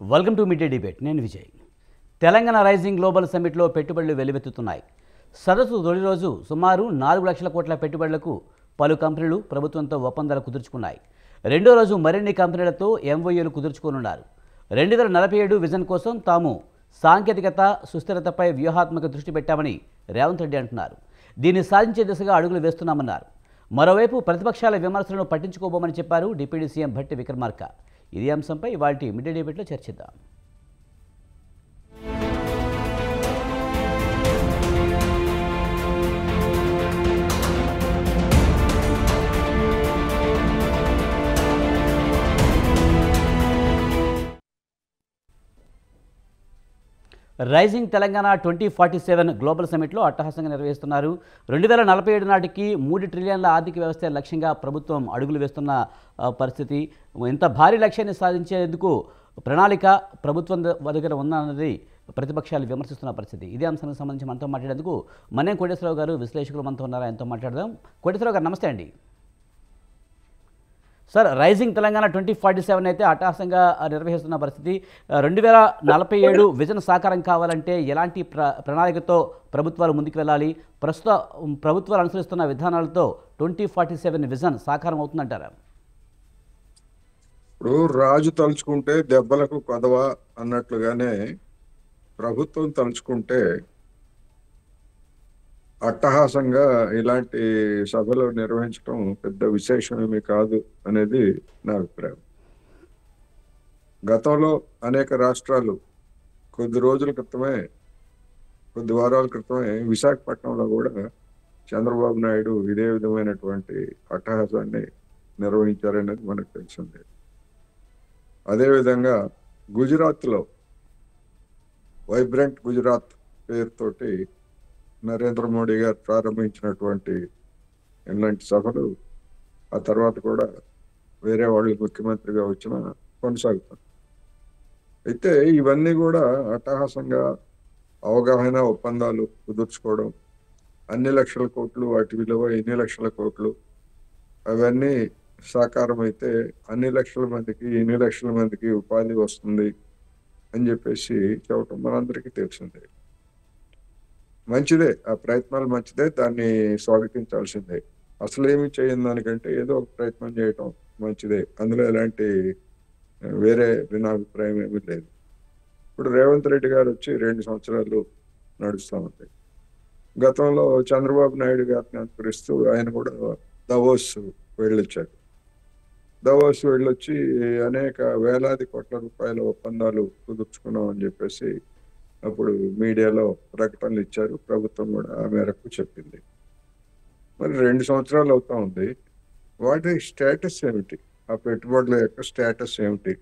Welcome to mid day debate. నేను Vijay. Telangana rising global సమ్మిట్లో పెట్టుబడులు వెల్లువెత్తుతున్నాయి. సదస్సు తొలి రోజు సుమారు 4 లక్షల కోట్ల పెట్టుబడులకు పలు కంపెనీలు ప్రభుత్వంతో ఒప్పందాలు కుదుర్చుకున్నాయి. రెండో రోజు మరిన్ని కంపెనీలతో ఎంఓయూలు కుదుర్చుకోనున్నారు. 2047 విజన్ కోసం తాము సాంకేతికత, సుస్థిరతపై వ్యూహాత్మక దృష్టి పెట్టామని రేవంత్ రెడ్డి అంటున్నారు. దీన్ని సాధించే దిశగా అడుగులు వేస్తున్నామన్నారు. మరోవైపు ప్రతిపక్షాల విమర్శలను పట్టించుకోబోమని చెప్పారు డిప్యూటీ సీఎం భట్టి విక్రమార్క. ఇదే అంశంపై ఇవాల్టి మిడ్ డే డిబేట్లో చర్చిద్దాం. రైజింగ్ తెలంగాణ 2047 గ్లోబల్ సమ్మిట్లో అట్టహాసంగా నిర్వహిస్తున్నారు. 2047 నాటికి 3 ట్రిలియన్ల ఆర్థిక వ్యవస్థ లక్ష్యంగా ప్రభుత్వం అడుగులు వేస్తున్న పరిస్థితి. ఇంత భారీ లక్ష్యాన్ని సాధించేందుకు ప్రణాళిక ప్రభుత్వం దగ్గర ఉందన్నది ప్రతిపక్షాలు విమర్శిస్తున్న పరిస్థితి. ఇదే అంశానికి సంబంధించి మనతో మాట్లాడేందుకు మన్యం కోటేశ్వరరావు గారు, విశ్లేషకులు మనతో ఉన్నారు. ఆయనతో మాట్లాడదాం. కోటేశ్వరరావు గారు నమస్తే అండి. సార్, రైజింగ్ తెలంగాణ 2047 అయితే అట్టహాసంగా నిర్వహిస్తున్న పరిస్థితి. 2047 విజన్ సాకారం కావాలంటే ఎలాంటి ప్రణాళికతో ప్రభుత్వాలు ముందుకు వెళ్ళాలి? ప్రస్తుత ప్రభుత్వాలు అనుసరిస్తున్న విధానాలతో 2047 విజన్ సాకారం అవుతుందంటారా? ఇప్పుడు రాజు తలుచుకుంటే దెబ్బలకు కొదవ అన్నట్లుగానే ప్రభుత్వం తలుచుకుంటే అట్టహాసంగా ఇలాంటి సభలు నిర్వహించడం పెద్ద విశేషమేమీ కాదు అనేది నా అభిప్రాయం. గతంలో అనేక రాష్ట్రాలు కొద్ది వారాల క్రితమే విశాఖపట్నంలో కూడా చంద్రబాబు నాయుడు ఇదే విధమైనటువంటి అట్టహాసాన్ని నిర్వహించారనేది మనకు తెలిసిందే. అదేవిధంగా గుజరాత్లో వైబ్రెంట్ గుజరాత్ పేరుతోటి నరేంద్ర మోడీ గారు ప్రారంభించినటువంటి ఇలాంటి సభలు ఆ తర్వాత కూడా వేరే వాళ్ళు ముఖ్యమంత్రిగా వచ్చిన కొనసాగుతారు. అయితే ఇవన్నీ కూడా అట్టహాసంగా అవగాహన ఒప్పందాలు కుదుర్చుకోవడం, అన్ని లక్షల కోట్లు, వాటి విలువ ఎన్ని లక్షల కోట్లు, అవన్నీ సాకారం అయితే అన్ని లక్షల మందికి ఎన్ని లక్షల మందికి ఉపాధి వస్తుంది అని చెప్పేసి చెప్పడం మనందరికీ తెలిసిందే. మంచిదే, ఆ ప్రయత్నాలు మంచిదే, దాన్ని స్వాగతించాల్సిందే. అసలు ఏమి చేయని దానికంటే ఏదో ఒక ప్రయత్నం చేయటం మంచిదే. అందులో ఎలాంటి వేరే భిన్నాభిప్రాయం ఏమీ లేదు. ఇప్పుడు రేవంత్ రెడ్డి గారు వచ్చి 2 సంవత్సరాలు నడుస్తూ ఉంటాయి. గతంలో చంద్రబాబు నాయుడు గారిని అనుకరిస్తూ ఆయన కూడా దావోస్ వెళ్ళొచ్చారు. దావోస్ వెళ్ళొచ్చి అనేక వేలాది కోట్ల రూపాయల ఒప్పందాలు కుదుర్చుకున్నాం అని చెప్పేసి అప్పుడు మీడియాలో ప్రకటనలు ఇచ్చారు. ప్రభుత్వం కూడా ఆ మేరకు చెప్పింది. మరి 2 సంవత్సరాలు అవుతా ఉంది. వాటి స్టేటస్ ఏమిటి, ఆ పెట్టుబడుల యొక్క స్టేటస్ ఏమిటి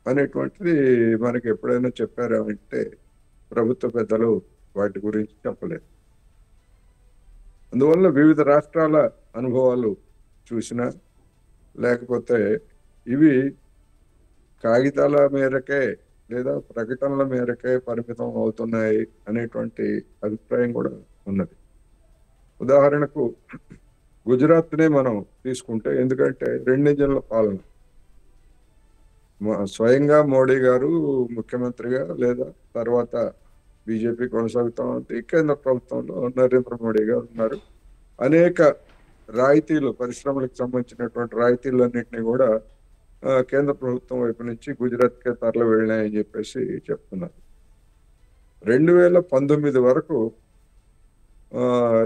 అనేటువంటిది మనకి ఎప్పుడైనా చెప్పారా అంటే ప్రభుత్వ పెద్దలు వాటి గురించి చెప్పలేదు. అందువల్ల వివిధ రాష్ట్రాల అనుభవాలు చూసినా లేకపోతే ఇవి కాగితాల మేరకే లేదా ప్రకటనల మేరకే పరిమితం అవుతున్నాయి అనేటువంటి అభిప్రాయం కూడా ఉన్నది. ఉదాహరణకు గుజరాత్నే మనం తీసుకుంటే, ఎందుకంటే 2 ఇంజన్ల పాలన, స్వయంగా మోడీ గారు ముఖ్యమంత్రిగా లేదా తర్వాత బీజేపీ కొనసాగుతా ఉంది, కేంద్ర ప్రభుత్వంలో నరేంద్ర మోడీ గారు ఉన్నారు. అనేక రాయితీలు, పరిశ్రమలకు సంబంధించినటువంటి రాయితీలన్నింటినీ కూడా కేంద్ర ప్రభుత్వం వైపు నుంచి గుజరాత్కే తరలి వెళ్ళినాయని చెప్పేసి చెప్తున్నారు. 2019 వరకు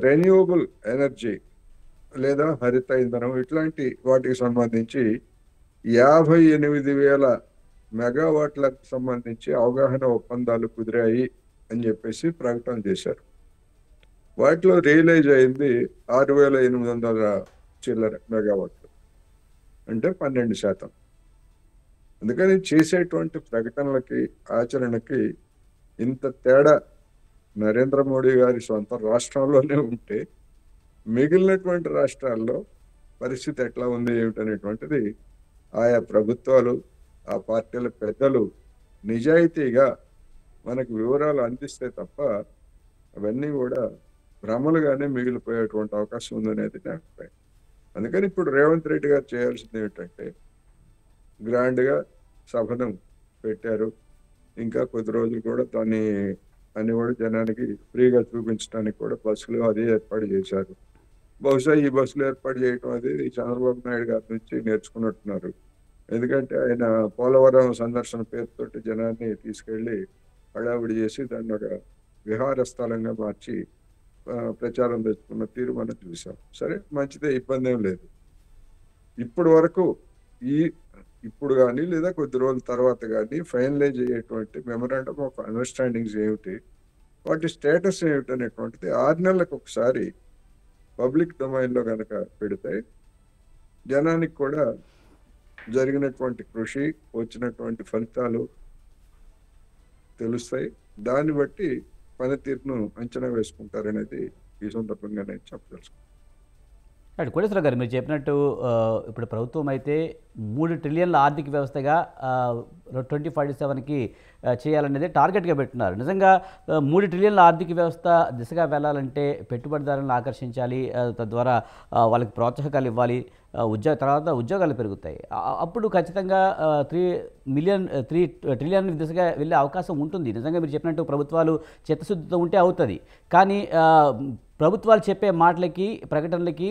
రెన్యూవబుల్ ఎనర్జీ లేదా హరిత ఇంధనం ఇట్లాంటి వాటికి సంబంధించి 58,000 మెగావాట్లకు సంబంధించి అవగాహన ఒప్పందాలు కుదిరాయి అని చెప్పేసి ప్రకటన చేశారు. వాటిలో రియలైజ్ అయింది 6,800 చిల్లర మెగావాట్లు, అంటే 12%. అందుకని చేసేటువంటి ప్రకటనలకి ఆచరణకి ఇంత తేడా నరేంద్ర మోడీ గారి సొంత రాష్ట్రంలోనే ఉంటే మిగిలినటువంటి రాష్ట్రాల్లో పరిస్థితి ఎట్లా ఉంది ఏమిటనేటువంటిది ఆయా ప్రభుత్వాలు, ఆ పార్టీల పెద్దలు నిజాయితీగా మనకు వివరాలు అందిస్తే తప్ప అవన్నీ కూడా భ్రమలుగానే మిగిలిపోయేటువంటి అవకాశం ఉందనేది నా అభిప్రాయం. అందుకని ఇప్పుడు రేవంత్ రెడ్డి గారు చేయాల్సింది ఏమిటంటే గ్రాండ్గా సభను పెట్టారు. ఇంకా కొద్ది రోజులు కూడా దాన్ని అన్ని కూడా జనానికి ఫ్రీగా చూపించడానికి కూడా బస్సులు అది ఏర్పాటు చేశారు. బహుశా ఈ బస్సులు ఏర్పాటు చేయటం అది చంద్రబాబు నాయుడు గారి నుంచి నేర్చుకున్నట్టున్నారు. ఎందుకంటే ఆయన పోలవరం సందర్శన పేరుతోటి జనాన్ని తీసుకెళ్లి హడావిడి చేసి దాన్ని ఒక విహార స్థలంగా మార్చి ప్రచారం తెచ్చుకున్న తీరు మనం చూసాం. సరే, మంచిదే, ఇబ్బంది ఏం లేదు. ఇప్పటి వరకు ఈ ఇప్పుడు కానీ లేదా కొద్ది రోజుల తర్వాత కానీ ఫైనలైజ్ అయ్యేటువంటి మెమరాండమ్ ఆఫ్ అండర్స్టాండింగ్స్ ఏమిటి, వాటి స్టేటస్ ఏమిటి అనేటువంటిది 6 నెలలకు ఒకసారి పబ్లిక్ డొమైన్లో కనుక పెడితే జనానికి కూడా జరిగినటువంటి కృషి, వచ్చినటువంటి ఫలితాలు తెలుస్తాయి. దాన్ని బట్టి పనితీరును అంచనా వేసుకుంటారనేది ఈ సందర్భంగా నేను చెప్పదలుచుకున్నాను. అటు కోటేశ్వరరావు గారు, మీరు చెప్పినట్టు ఇప్పుడు ప్రభుత్వం అయితే 3 ట్రిలియన్ల ఆర్థిక వ్యవస్థగా 2047కి చేయాలనేది టార్గెట్గా పెట్టున్నారు. నిజంగా 3 ట్రిలియన్ల ఆర్థిక వ్యవస్థ దిశగా వెళ్ళాలంటే పెట్టుబడిదారులను ఆకర్షించాలి, తద్వారా వాళ్ళకి ప్రోత్సాహకాలు ఇవ్వాలి, తర్వాత ఉద్యోగాలు పెరుగుతాయి. అప్పుడు ఖచ్చితంగా 3 ట్రిలియన్ దిశగా వెళ్ళే అవకాశం ఉంటుంది. నిజంగా మీరు చెప్పినట్టు ప్రభుత్వాలు చిత్తశుద్ధితో ఉంటే అవుతుంది. కానీ ప్రభుత్వాలు చెప్పే మాటలకి, ప్రకటనలకి,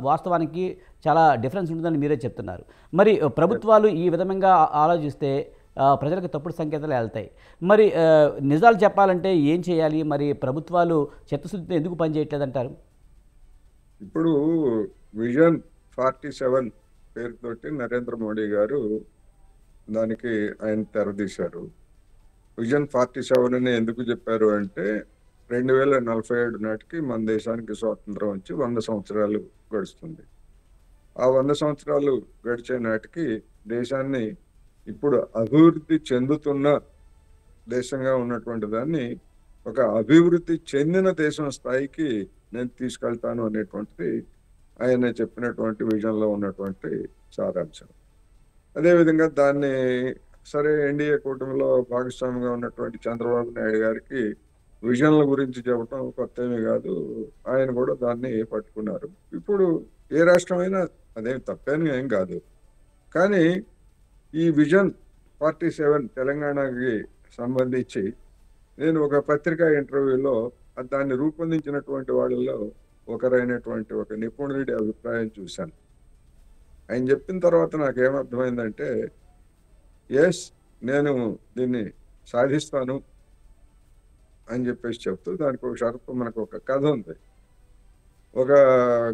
వాస్తవానికి చాలా డిఫరెన్స్ ఉంటుందని మీరే చెప్తున్నారు. మరి ప్రభుత్వాలు ఈ విధంగా ఆలోచిస్తే ప్రజలకు తప్పుడు సంకేతాలు వెళ్తాయి. మరి నిజాలు చెప్పాలంటే ఏం చేయాలి? మరి ప్రభుత్వాలు చిత్తశుద్ధితో ఎందుకు పనిచేయట్లేదంటారు? ఇప్పుడు విజన్ 47 పేరుతోటి నరేంద్ర మోడీ గారు దానికి ఆయన తెరదీశారు. విజన్ 47 అని ఎందుకు చెప్పారు అంటే 2047 నాటికి మన దేశానికి స్వాతంత్రం వచ్చి 100 సంవత్సరాలు గడుస్తుంది. ఆ 100 సంవత్సరాలు గడిచే నాటికి దేశాన్ని ఇప్పుడు అభివృద్ధి చెందుతున్న దేశంగా ఉన్నటువంటి దాన్ని ఒక అభివృద్ధి చెందిన దేశం స్థాయికి నేను తీసుకెళ్తాను అనేటువంటిది ఆయన చెప్పినటువంటి విజన్లో ఉన్నటువంటి సారాంశం. అదేవిధంగా దాన్ని సరే, ఎన్డీఏ కూటమిలో భాగస్వామిగా ఉన్నటువంటి చంద్రబాబు నాయుడు గారికి విజన్ల గురించి చెప్పడం కొత్త ఏమీ కాదు. ఆయన కూడా దాన్ని పట్టుకున్నారు. ఇప్పుడు ఏ రాష్ట్రమైనా అదేం తప్పేమి ఏం కాదు. కానీ ఈ విజన్ 47 తెలంగాణకి సంబంధించి నేను ఒక పత్రికా ఇంటర్వ్యూలో దాన్ని రూపొందించినటువంటి వాళ్ళలో ఒకరైనటువంటి ఒక నిపుణుడి అభిప్రాయం చూశాను. ఆయన చెప్పిన తర్వాత నాకేమర్థమైందంటే, ఎస్, నేను దీన్ని సాధిస్తాను అని చెప్పేసి చెప్తూ దానికి ఒక షరతు, మనకు ఒక కథ ఉంది. ఒక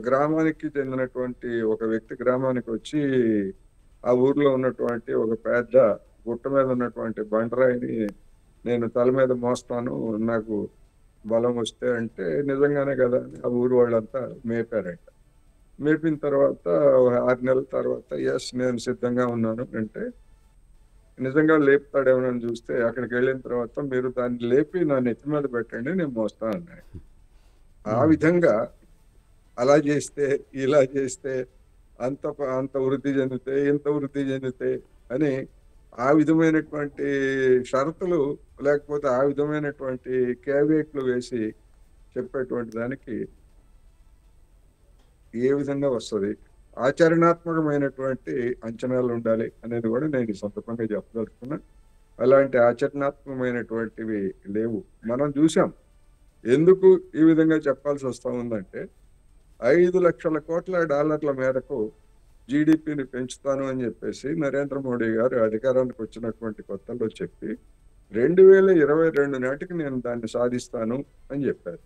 గ్రామానికి చెందినటువంటి ఒక వ్యక్తి గ్రామానికి వచ్చి ఆ ఊర్లో ఉన్నటువంటి ఒక పెద్ద గుట్ట మీద ఉన్నటువంటి బండరాయిని నేను తల మీద మోస్తాను, నాకు బలం వస్తే అంటే, నిజంగానే కదా అని ఆ ఊరు వాళ్ళంతా మేపారంట. మేపిన తర్వాత 6 నెలల తర్వాత ఎస్, నేను సిద్ధంగా ఉన్నాను అంటే, నిజంగా లేపుతాడేమోనని చూస్తే అక్కడికి వెళ్ళిన తర్వాత మీరు దాన్ని లేపి నా నెత్తి మీద పెట్టండి, నేను మోస్తా అన్నాడు. ఆ విధంగా అలా చేస్తే, ఇలా చేస్తే, అంత వృద్ధి చెందితే, ఇంత వృద్ధి చెందితే అని ఆ విధమైనటువంటి షరతులు, లేకపోతే ఆ విధమైనటువంటి క్యావియేట్లు వేసి చెప్పేటువంటి దానికి ఏ విధంగా వస్తుంది, ఆచరణాత్మకమైనటువంటి అంచనాలు ఉండాలి అనేది కూడా నేను ఈ సందర్భంగా చెప్పదలుచుకున్నా. అలాంటి ఆచరణాత్మకమైనటువంటివి లేవు. మనం చూసాం. ఎందుకు ఈ విధంగా చెప్పాల్సి వస్తూ ఉందంటే, 5 లక్షల కోట్ల డాలర్ల మేరకు జీడిపిని పెంచుతాను అని చెప్పేసి నరేంద్ర మోడీ గారు అధికారానికి వచ్చినటువంటి కొత్తలో చెప్పి 2022 నాటికి నేను దాన్ని సాధిస్తాను అని చెప్పారు.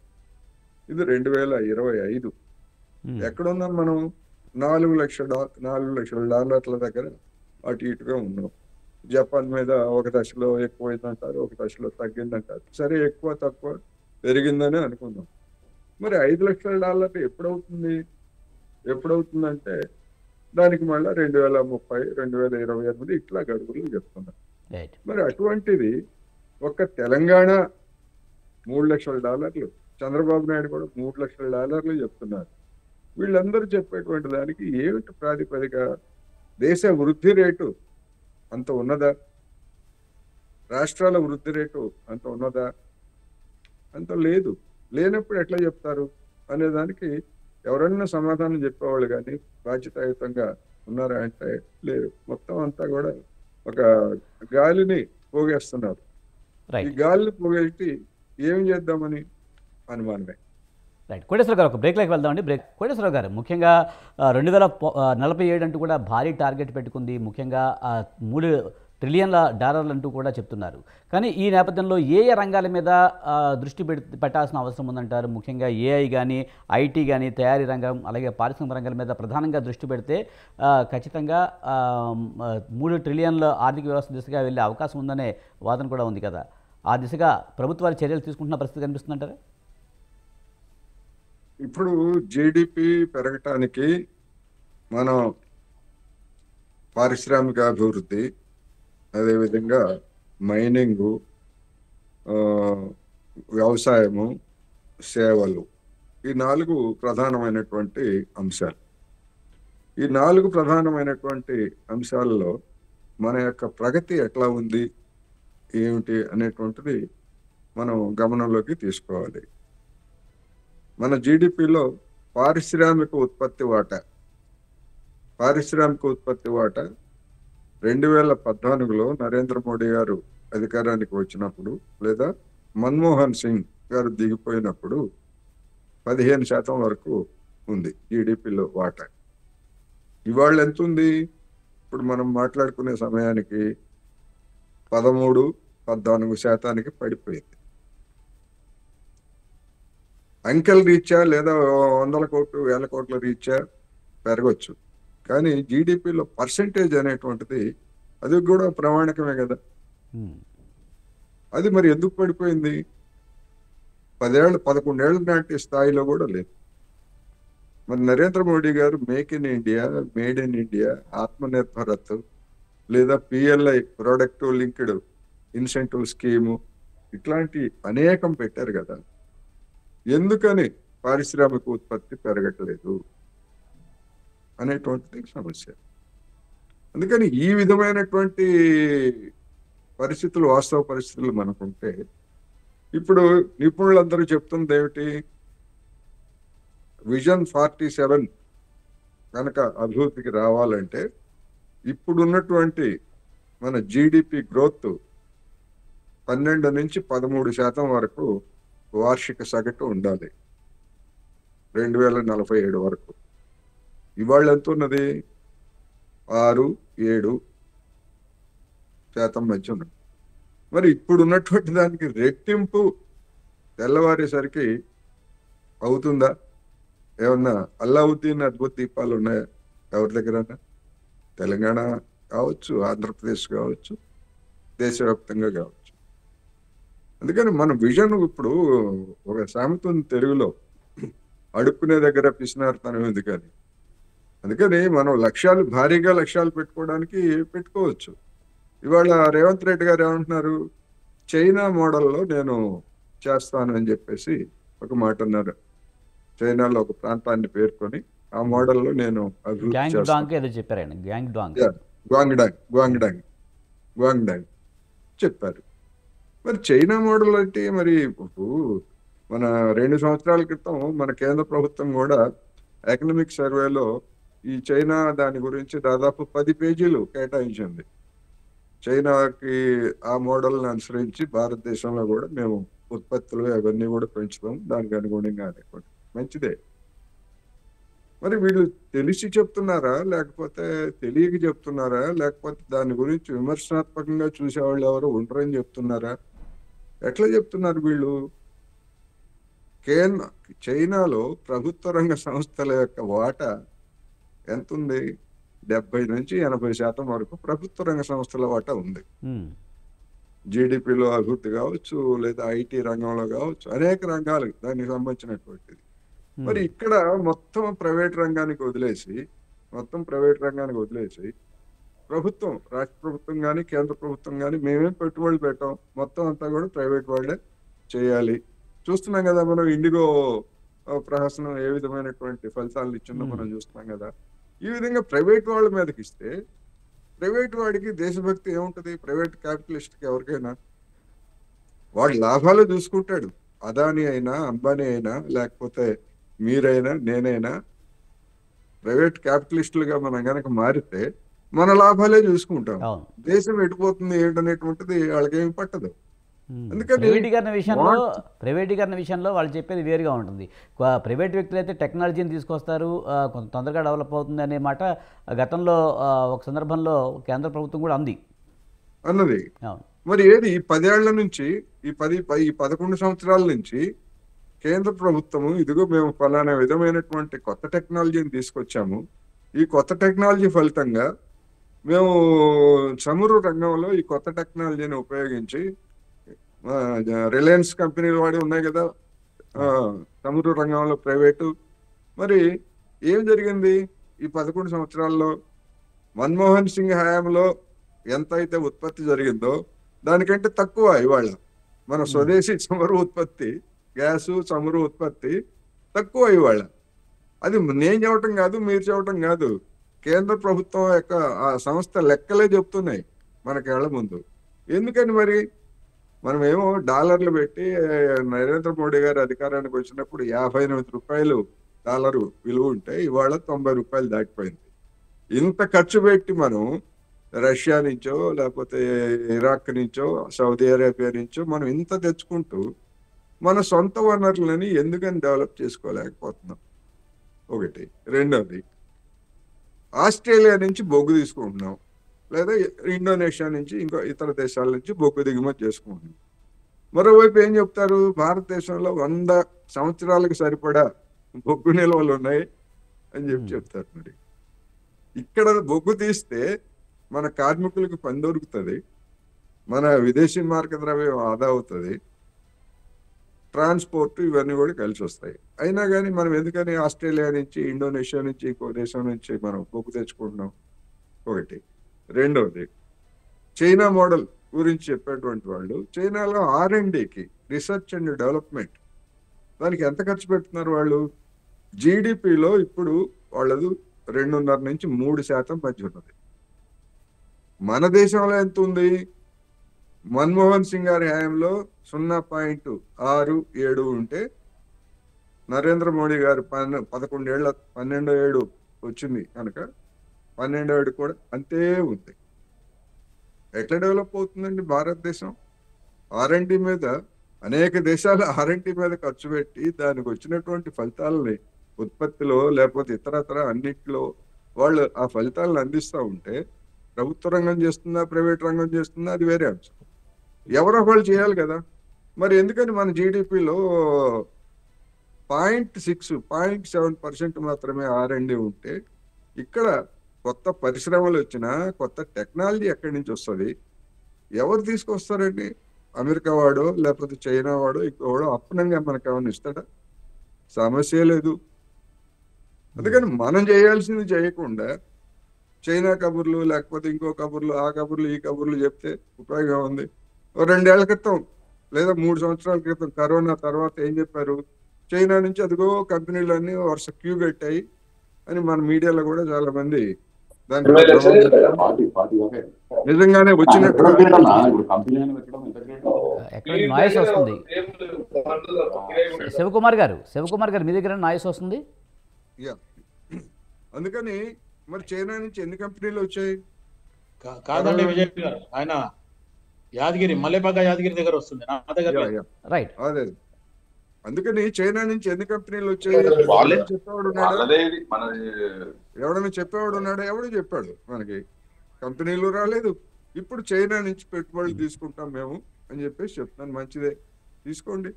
ఇది 2025. ఎక్కడున్నాం మనం? 4 లక్షల డాలర్ల దగ్గర అటు ఇటుగా ఉన్నాం. జపాన్ మీద ఒక దశలో ఎక్కువైందంటారు, ఒక దశలో తగ్గిందంటారు. సరే, ఎక్కువ తక్కువ పెరిగిందని అనుకుందాం. మరి 5 లక్షల డాలర్లు ఎప్పుడవుతుందంటే దానికి మళ్ళీ 2030, 2028 ఇట్లా గడువులు చెప్తున్నారు. మరి అటువంటిది ఒక్క తెలంగాణ $3 లక్షల, చంద్రబాబు నాయుడు కూడా $3 లక్షల చెప్తున్నారు. వీళ్ళందరూ చెప్పేటువంటి దానికి ఏమిటి ప్రాతిపదిక? దేశ వృద్ధి రేటు అంత ఉన్నదా? రాష్ట్రాల వృద్ధి రేటు అంత ఉన్నదా? అంత లేదు. లేనప్పుడు ఎట్లా చెప్తారు అనేదానికి ఎవరన్నా సమాధానం చెప్పేవాళ్ళు కానీ బాధ్యతాయుతంగా ఉన్నారా అంటే లేరు. మొత్తం అంతా కూడా ఒక గాలిని పోగేస్తున్నారు. ఈ రైట్. గాలిని పోగేసి ఏం చేద్దామని అనుమానమే. రైట్. కోటేశ్వరరావు గారు, ఒక బ్రేక్లోకి వెళ్దామండి. కోటేశ్వరరావు గారు, ముఖ్యంగా 2047 అంటూ కూడా భారీ టార్గెట్ పెట్టుకుంది. ముఖ్యంగా $3 ట్రిలియన్ల అంటూ కూడా చెప్తున్నారు. కానీ ఈ నేపథ్యంలో ఏ ఏ రంగాల మీద దృష్టి పెట్టాల్సిన అవసరం ఉందంటారు? ముఖ్యంగా ఏఐ కానీ, ఐటీ కానీ, తయారీ రంగం, అలాగే పారిశ్రామిక రంగాల మీద ప్రధానంగా దృష్టి పెడితే ఖచ్చితంగా 3 ట్రిలియన్ల ఆర్థిక వ్యవస్థ దిశగా వెళ్ళే అవకాశం ఉందనే వాదన కూడా ఉంది కదా. ఆ దిశగా ప్రభుత్వాలు చర్యలు తీసుకుంటున్న పరిస్థితి కనిపిస్తుందంటారా? ఇప్పుడు జీడిపి పెరగటానికి మనం పారిశ్రామిక అభివృద్ధి, అదేవిధంగా మైనింగు, వ్యవసాయము, సేవలు, ఈ 4 ప్రధానమైనటువంటి అంశాలు. ఈ 4 ప్రధానమైనటువంటి అంశాలలో మన యొక్క ప్రగతి ఎట్లా ఉంది, ఏమిటి అనేటువంటిది మనం గమనంలోకి తీసుకోవాలి. మన జీడిపిలో పారిశ్రామిక ఉత్పత్తి వాటా 2014లో నరేంద్ర మోడీ గారు అధికారానికి వచ్చినప్పుడు, లేదా మన్మోహన్ సింగ్ గారు దిగిపోయినప్పుడు 15% వరకు ఉంది జీడిపిలో వాటా. ఇవాళ ఎంత ఉంది? ఇప్పుడు మనం మాట్లాడుకునే సమయానికి 13-14% పడిపోయింది. అంకెల రీత్యా లేదా 100 కోట్లు 1000 కోట్ల రీత్యా పెరగచ్చు, కానీ జీడిపిలో పర్సెంటేజ్ అనేటువంటిది అది కూడా ప్రామాణికమే కదా. అది మరి ఎందుకు పడిపోయింది? 11 ఏళ్ళ నాటి స్థాయిలో కూడా లేదు. మరి నరేంద్ర మోడీ గారు make in India, made in India, Atmanirbharat, లేదా PLI, productive linked incentive scheme, ఇట్లాంటి అనేకం పెట్టారు కదా. ఎందుకని పారిశ్రామిక ఉత్పత్తి పెరగట్లేదు అనేటువంటిది సమస్య. అందుకని ఈ విధమైనటువంటి పరిస్థితులు, వాస్తవ పరిస్థితులు మనకుంటే, ఇప్పుడు నిపుణులందరూ చెప్తుంది ఏమిటి? విజన్ 47 కనుక అభివృద్ధికి రావాలంటే ఇప్పుడున్నటువంటి మన జీడిపి గ్రోత్ 12-13% వరకు వార్షిక సగటు ఉండాలి 2047 వరకు. ఇవాళ ఎంత ఉన్నది? 6-7% మధ్య ఉన్నది. మరి ఇప్పుడు ఉన్నటువంటి దానికి రెట్టింపు తెల్లవారేసరికి అవుతుందా? ఏమన్నా అల్లావుద్దీన్ అద్భుత దీపాలు ఉన్నాయా ఎవరి దగ్గరన్నా? తెలంగాణ కావచ్చు, ఆంధ్రప్రదేశ్ కావచ్చు, దేశవ్యాప్తంగా కావచ్చు. అందుకని మన విజన్, ఇప్పుడు ఒక సామెత ఉంది తెలుగులో, అడుక్కునే దగ్గర పిసినారుతనం ఉంది కానీ. అందుకని మనం భారీగా లక్ష్యాలు పెట్టుకోవడానికి పెట్టుకోవచ్చు. ఇవాళ రేవంత్ రెడ్డి గారు ఏమంటున్నారు? చైనా మోడల్లో నేను చేస్తాను అని చెప్పేసి ఒక మాట అన్నారు. చైనాలో ఒక ప్రాంతాన్ని పేర్కొని ఆ మోడల్లో నేను అభివృద్ధి గ్వాంగ్డాంగ్ చెప్పారు. మరి చైనా మోడల్ అంటే మరి మన 2 సంవత్సరాల క్రితం మన కేంద్ర ప్రభుత్వం కూడా ఎకనామిక్ సర్వేలో ఈ చైనా దాని గురించి దాదాపు 10 పేజీలు కేటాయించింది. చైనాకి ఆ మోడల్ని అనుసరించి భారతదేశంలో కూడా మేము ఉత్పత్తులు అవన్నీ కూడా పెంచుతాం, దానికి అనుగుణంగా అనేటువంటి. మంచిదే. మరి వీళ్ళు తెలిసి చెప్తున్నారా, లేకపోతే తెలియక చెప్తున్నారా, లేకపోతే దాని గురించి విమర్శనాత్మకంగా చూసేవాళ్ళు ఎవరు ఉండరని చెప్తున్నారా? ఎట్లా చెప్తున్నారు వీళ్ళు? చైనాలో ప్రభుత్వ రంగ సంస్థల యొక్క వాటా ఎంత ఉంది? 70-80% వరకు ప్రభుత్వ రంగ సంస్థల వాటా ఉంది. జీడిపిలో అభివృద్ధి కావచ్చు, లేదా ఐటీ రంగంలో కావచ్చు, అనేక రంగాలు దానికి సంబంధించినటువంటిది. మరి ఇక్కడ మొత్తం ప్రైవేట్ రంగానికి వదిలేసి ప్రభుత్వం, రాష్ట్ర ప్రభుత్వం కానీ కేంద్ర ప్రభుత్వం కానీ మేమేం పెట్టుబడులు పెట్టాం, మొత్తం అంతా కూడా ప్రైవేట్ వాళ్ళే చేయాలి. చూస్తున్నాం కదా మనం, ఇండిగో ప్రహసనం ఏ విధమైనటువంటి ఫలితాలను ఇచ్చిందో మనం చూస్తున్నాం కదా. ఈ విధంగా ప్రైవేట్ వాళ్ళ మీదకి ఇస్తే ప్రైవేట్ వాడికి దేశభక్తి ఏముంటది? ప్రైవేట్ క్యాపిటలిస్ట్కి ఎవరికైనా వాడు లాభాలు చూసుకుంటాడు. అదాని అయినా, అంబానీ అయినా, లేకపోతే మీరైనా, నేనైనా ప్రైవేట్ క్యాపిటలిస్టులుగా మనం కనుక మారితే మన లాభాలే చూసుకుంటాం. అవును. దేశం ఎటుపోతుంది ఏంటనేటువంటిది వాళ్ళకేమి పట్టదు. అందుకని ప్రైవేటీకరణ విషయంలో వాళ్ళు చెప్పేది వేరుగా ఉంటుంది. ప్రైవేట్ వ్యక్తులు అయితే టెక్నాలజీని తీసుకొస్తారు, కొంత తొందరగా డెవలప్ అవుతుంది అనే మాట గతంలో ఒక సందర్భంలో కేంద్ర ప్రభుత్వం కూడా అంది. అన్నది. అవును. మరి ఏది ఈ 10 ఏళ్ల నుంచి ఈ 11 సంవత్సరాల నుంచి కేంద్ర ప్రభుత్వము ఇదిగో మేము ఫలానా విధమైనటువంటి కొత్త టెక్నాలజీని తీసుకొచ్చాము. ఈ కొత్త టెక్నాలజీ ఫలితంగా మేము చమురు రంగంలో ఈ కొత్త టెక్నాలజీని ఉపయోగించి రిలయన్స్ కంపెనీలు వాడి ఉన్నాయి కదా చమురు రంగంలో ప్రైవేటు. మరి ఏం జరిగింది ఈ 11 సంవత్సరాల్లో? మన్మోహన్ సింగ్ హయాంలో ఎంత అయితే ఉత్పత్తి జరిగిందో దానికంటే తక్కువ ఇవాళ మన స్వదేశీ చమురు ఉత్పత్తి, గ్యాసు చమురు ఉత్పత్తి తక్కువ ఇవాళ. అది నేను చెప్పటం కాదు, మీరు చెప్పటం కాదు, కేంద్ర ప్రభుత్వం యొక్క ఆ సంస్థ లెక్కలే చెప్తున్నాయి మనకి ఏళ్ల ముందు. ఎందుకని మరి మనమేమో డాలర్లు పెట్టి నరేంద్ర మోడీ గారు అధికారానికి వచ్చినప్పుడు 58 రూపాయలు డాలరు విలువ ఉంటే ఇవాళ 90 రూపాయలు దాటిపోయింది. ఇంత ఖర్చు పెట్టి మనం రష్యా నుంచో లేకపోతే ఇరాక్ నుంచో సౌదీ అరేబియా నుంచో మనం ఇంత తెచ్చుకుంటూ మన సొంత వనరులని ఎందుకని డెవలప్ చేసుకోలేకపోతున్నాం? ఒకటి. రెండోది, ఆస్ట్రేలియా నుంచి బొగ్గు తీసుకుంటున్నాం, లేదా ఇండోనేషియా నుంచి ఇంకో ఇతర దేశాల నుంచి బొగ్గు దిగుమతి చేసుకుంటున్నాం. మరోవైపు ఏం చెప్తారు? భారతదేశంలో 100 సంవత్సరాలకు సరిపడా బొగ్గు నిల్వలు ఉన్నాయి అని చెప్తారు. మరి ఇక్కడ బొగ్గు తీస్తే మన కార్మికులకు పని దొరుకుతుంది, మన విదేశీ మార్గ ద్రవ్యం ఆదా అవుతుంది, ట్రాన్స్పోర్ట్ ఇవన్నీ కూడా కలిసి వస్తాయి. అయినా కానీ మనం ఎందుకని ఆస్ట్రేలియా నుంచి, ఇండోనేషియా నుంచి, ఇంకో దేశం నుంచి మనం బొగ్గు తెచ్చుకుంటున్నాం? ఒకటి. రెండవది, చైనా మోడల్ గురించి చెప్పేటువంటి వాళ్ళు చైనాలో R&Dకి, రీసెర్చ్ అండ్ డెవలప్మెంట్, దానికి ఎంత ఖర్చు పెడుతున్నారు వాళ్ళు? జీడిపిలో ఇప్పుడు వాళ్ళది 2.5 నుంచి 3% మధ్య ఉన్నది. మన దేశంలో ఎంత ఉంది? మన్మోహన్ సింగ్ గారి హయాంలో 0.67 ఉంటే నరేంద్ర మోడీ గారు 12 ఏడు వచ్చింది కనుక 12 కూడా అంతే ఉంది. ఎట్లా డెవలప్ అవుతుందండి భారతదేశం? R&D మీద అనేక దేశాలు R&D మీద ఖర్చు పెట్టి దానికి వచ్చినటువంటి ఫలితాలని ఉత్పత్తిలో లేకపోతే ఇతరత్ర అన్నింటిలో వాళ్ళు ఆ ఫలితాలను అందిస్తూ ఉంటే ప్రభుత్వ రంగం చేస్తుందా ప్రైవేట్ రంగం చేస్తుందా అది వేరే అంశం. ఎవరో వాళ్ళు చేయాలి కదా. మరి ఎందుకని మన జీడిపిలో 0.7% మాత్రమే R&D ఉంటే ఇక్కడ కొత్త పరిశ్రమలు వచ్చినా కొత్త టెక్నాలజీ ఎక్కడి నుంచి వస్తుంది? ఎవరు తీసుకొస్తారండి? అమెరికా వాడో లేకపోతే చైనా వాడో ఇంకోవాడో అప్పనంగా మనకు ఏమైనా ఇస్తాడా? సమస్య లేదు. అందుకని మనం చేయాల్సింది చేయకుండా చైనా కబుర్లు లేకపోతే ఇంకో కబుర్లు, ఆ కబుర్లు, ఈ కబుర్లు చెప్తే ఉపయోగం ఉంది. 2 ఏళ్ల క్రితం లేదా 3 సంవత్సరాల క్రితం కరోనా తర్వాత ఏం చెప్పారు? చైనా నుంచి అదిగో కంపెనీలన్నీ వరుస క్యూ కట్టాయి అని మన మీడియాలో కూడా చాలా మంది నిజంగానే వచ్చినట్టుగా ఎక్కడ నాయిస్ వస్తుంది? శివకుమార్ గారు మీ దగ్గర నాయిస్ వస్తుంది. అందుకని మరి చైనా నుంచి ఎన్ని కంపెనీలు వచ్చాయి? కాదండి విజయ్ గారు, ఆయన యాదగిరి మల్లెపాక యాదగిరి దగ్గర వస్తుంది, నా దగ్గర రైట్. అదే అందుకని చైనా నుంచి ఎన్ని కంపెనీలు వచ్చాయి? చెప్పేవాడు ఎవడన్నా చెప్పేవాడు ఉన్నాడా? ఎవడు చెప్పాడు? మనకి కంపెనీలు రాలేదు. ఇప్పుడు చైనా నుంచి పెట్టుబడులు తీసుకుంటాం మేము అని చెప్పేసి చెప్తున్నాను. మంచిదే, తీసుకోండి.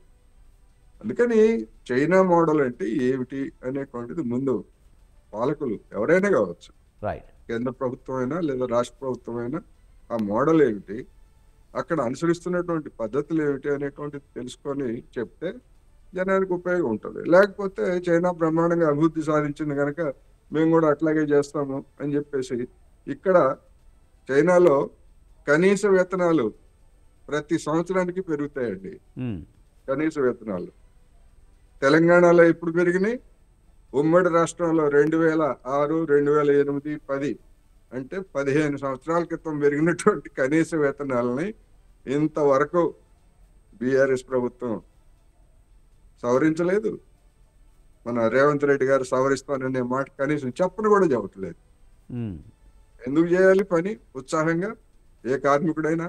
అందుకని చైనా మోడల్ అంటే ఏమిటి అనేటువంటిది ముందు పాలకులు ఎవరైనా కావచ్చు, కేంద్ర ప్రభుత్వం అయినా లేదా రాష్ట్ర ప్రభుత్వం అయినా, ఆ మోడల్ ఏమిటి, అక్కడ అనుసరిస్తున్నటువంటి పద్ధతులు ఏమిటి అనేటువంటిది తెలుసుకొని చెప్తే జనానికి ఉపయోగం ఉంటుంది. లేకపోతే చైనా బ్రహ్మాండంగా అభివృద్ధి సాధించింది కనుక మేము కూడా అట్లాగే చేస్తాము అని చెప్పేసి ఇక్కడ చైనాలో కనీస వేతనాలు ప్రతి సంవత్సరానికి పెరుగుతాయండి. కనీస వేతనాలు తెలంగాణలో ఎప్పుడు పెరిగినాయి? ఉమ్మడి రాష్ట్రంలో 2006, 2008, 10 అంటే 15 సంవత్సరాల క్రితం పెరిగినటువంటి కనీస వేతనాలని ఇంతవరకు బీఆర్ఎస్ ప్రభుత్వం సవరించలేదు. మన రేవంత్ రెడ్డి గారు సవరిస్తాననే మాట కనీసం చెప్పను కూడా చెప్పట్లేదు. ఎందుకు చేయాలి పని ఉత్సాహంగా ఏ కార్మికుడైనా?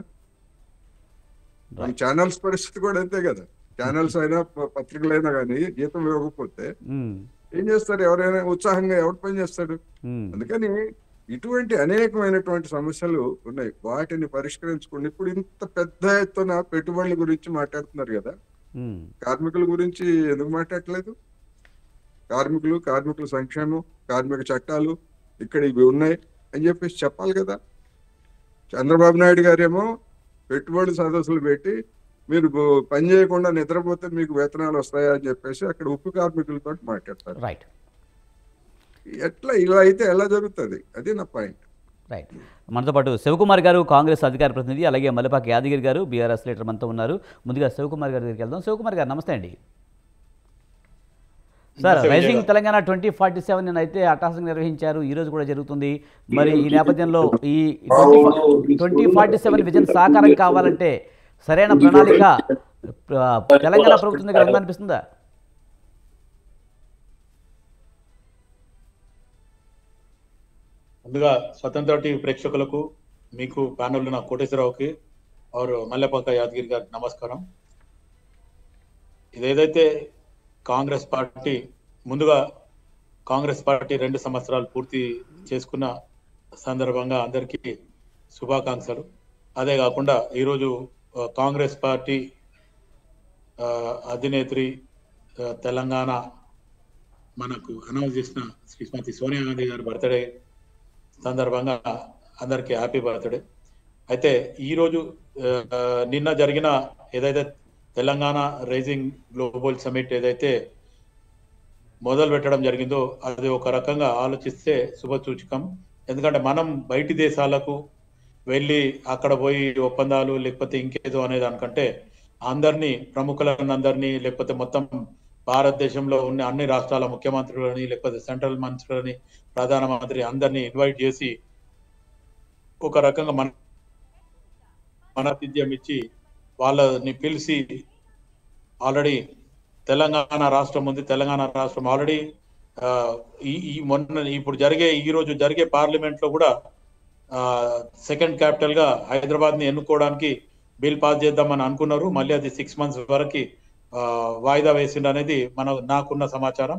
మన ఛానల్స్ పరిస్థితి కూడా అంతే కదా. ఛానల్స్ అయినా పత్రికలైనా కానీ జీతం ఇవ్వకపోతే ఏం చేస్తారు? ఎవరైనా ఉత్సాహంగా ఎవరు పని చేస్తాడు? అందుకని ఇటువంటి అనేకమైనటువంటి సమస్యలు ఉన్నాయి, వాటిని పరిష్కరించుకోండి. ఇప్పుడు ఇంత పెద్ద ఎత్తున పెట్టుబడుల గురించి మాట్లాడుతున్నారు కదా, కార్మికుల గురించి ఎందుకు మాట్లాడట్లేదు? కార్మికుల సంక్షేమం, కార్మిక చట్టాలు ఇక్కడ ఇవి ఉన్నాయి అని చెప్పేసి చెప్పాలి కదా. చంద్రబాబు నాయుడు గారేమో పెట్టుబడి సదస్సులు పెట్టి మీరు పని చేయకుండా నిద్రపోతే మీకు వేతనాలు వస్తాయా అని చెప్పేసి అక్కడ ఉక్కు కార్మికులతో మాట్లాడతారు. రైట్. ఎట్లా ఇలా అయితే ఎలా జరుగుతుంది? అది నా పాయింట్. రైట్. మనతో పాటు శివకుమార్ గారు, కాంగ్రెస్ అధికార ప్రతినిధి, అలాగే మల్లెపాక యాదగిరి గారు, బీఆర్ఎస్ లీడర్ మనతో ఉన్నారు. ముందుగా శివకుమార్ గారి దగ్గరికి వెళ్దాం. శివకుమార్ గారు నమస్తే అండి. సార్, రైజింగ్ తెలంగాణ 2047 అయితే అట్టహాసంగా నిర్వహించారు, ఈ రోజు కూడా జరుగుతుంది. మరి ఈ నేపథ్యంలో ఈ 2047 విజన్ సాకారం కావాలంటే సరైన ప్రణాళిక తెలంగాణ ప్రభుత్వం దగ్గర ఉందనిపిస్తుందా? ముందుగా స్వతంత్ర టీవీ ప్రేక్షకులకు, మీకు ప్యానల్ ఉన్న కోటేశ్వరరావుకి और మల్లెపాక యాదగిరి గారికి నమస్కారం. ఇదేదైతే కాంగ్రెస్ పార్టీ ముందుగా కాంగ్రెస్ పార్టీ 2 సంవత్సరాలు పూర్తి చేసుకున్న సందర్భంగా అందరికీ శుభాకాంక్షలు. అదే కాకుండా ఈరోజు కాంగ్రెస్ పార్టీ అధినేత్రి తెలంగాణ మనకు అనౌన్స్ చేసిన శ్రీమతి సోనియా గాంధీ గారి బర్త్డే సందర్భంగా అందరికీ హ్యాపీ బర్త్డే. అయితే ఈరోజు నిన్న జరిగిన ఏదైతే తెలంగాణ రైజింగ్ గ్లోబల్ సమిట్ ఏదైతే మొదలు పెట్టడం జరిగిందో అది ఒక రకంగా ఆలోచిస్తే శుభసూచకం. ఎందుకంటే మనం బయటి దేశాలకు వెళ్ళి అక్కడ పోయి ఒప్పందాలు లేకపోతే ఇంకేదో అనే దానికంటే అందరినీ, ప్రముఖులందరినీ, లేకపోతే మొత్తం భారతదేశంలో ఉన్న అన్ని రాష్ట్రాల ముఖ్యమంత్రులని, లేకపోతే సెంట్రల్ మంత్రులని, ప్రధానమంత్రి అందరినీ ఇన్వైట్ చేసి ఒక రకంగా మన ఆతిథ్యం ఇచ్చి వాళ్ళని పిలిచి ఆల్రెడీ తెలంగాణ రాష్ట్రం ఉంది. తెలంగాణ రాష్ట్రం ఆల్రెడీ ఈ రోజు జరిగే పార్లమెంట్ లో కూడా సెకండ్ క్యాపిటల్ గా హైదరాబాద్ ని ఎన్నుకోవడానికి బిల్ పాస్ చేద్దామని అనుకున్నారు. మళ్ళీ అది 6 months వరకు వాయిదా వేసిండు అనేది నాకున్న సమాచారం.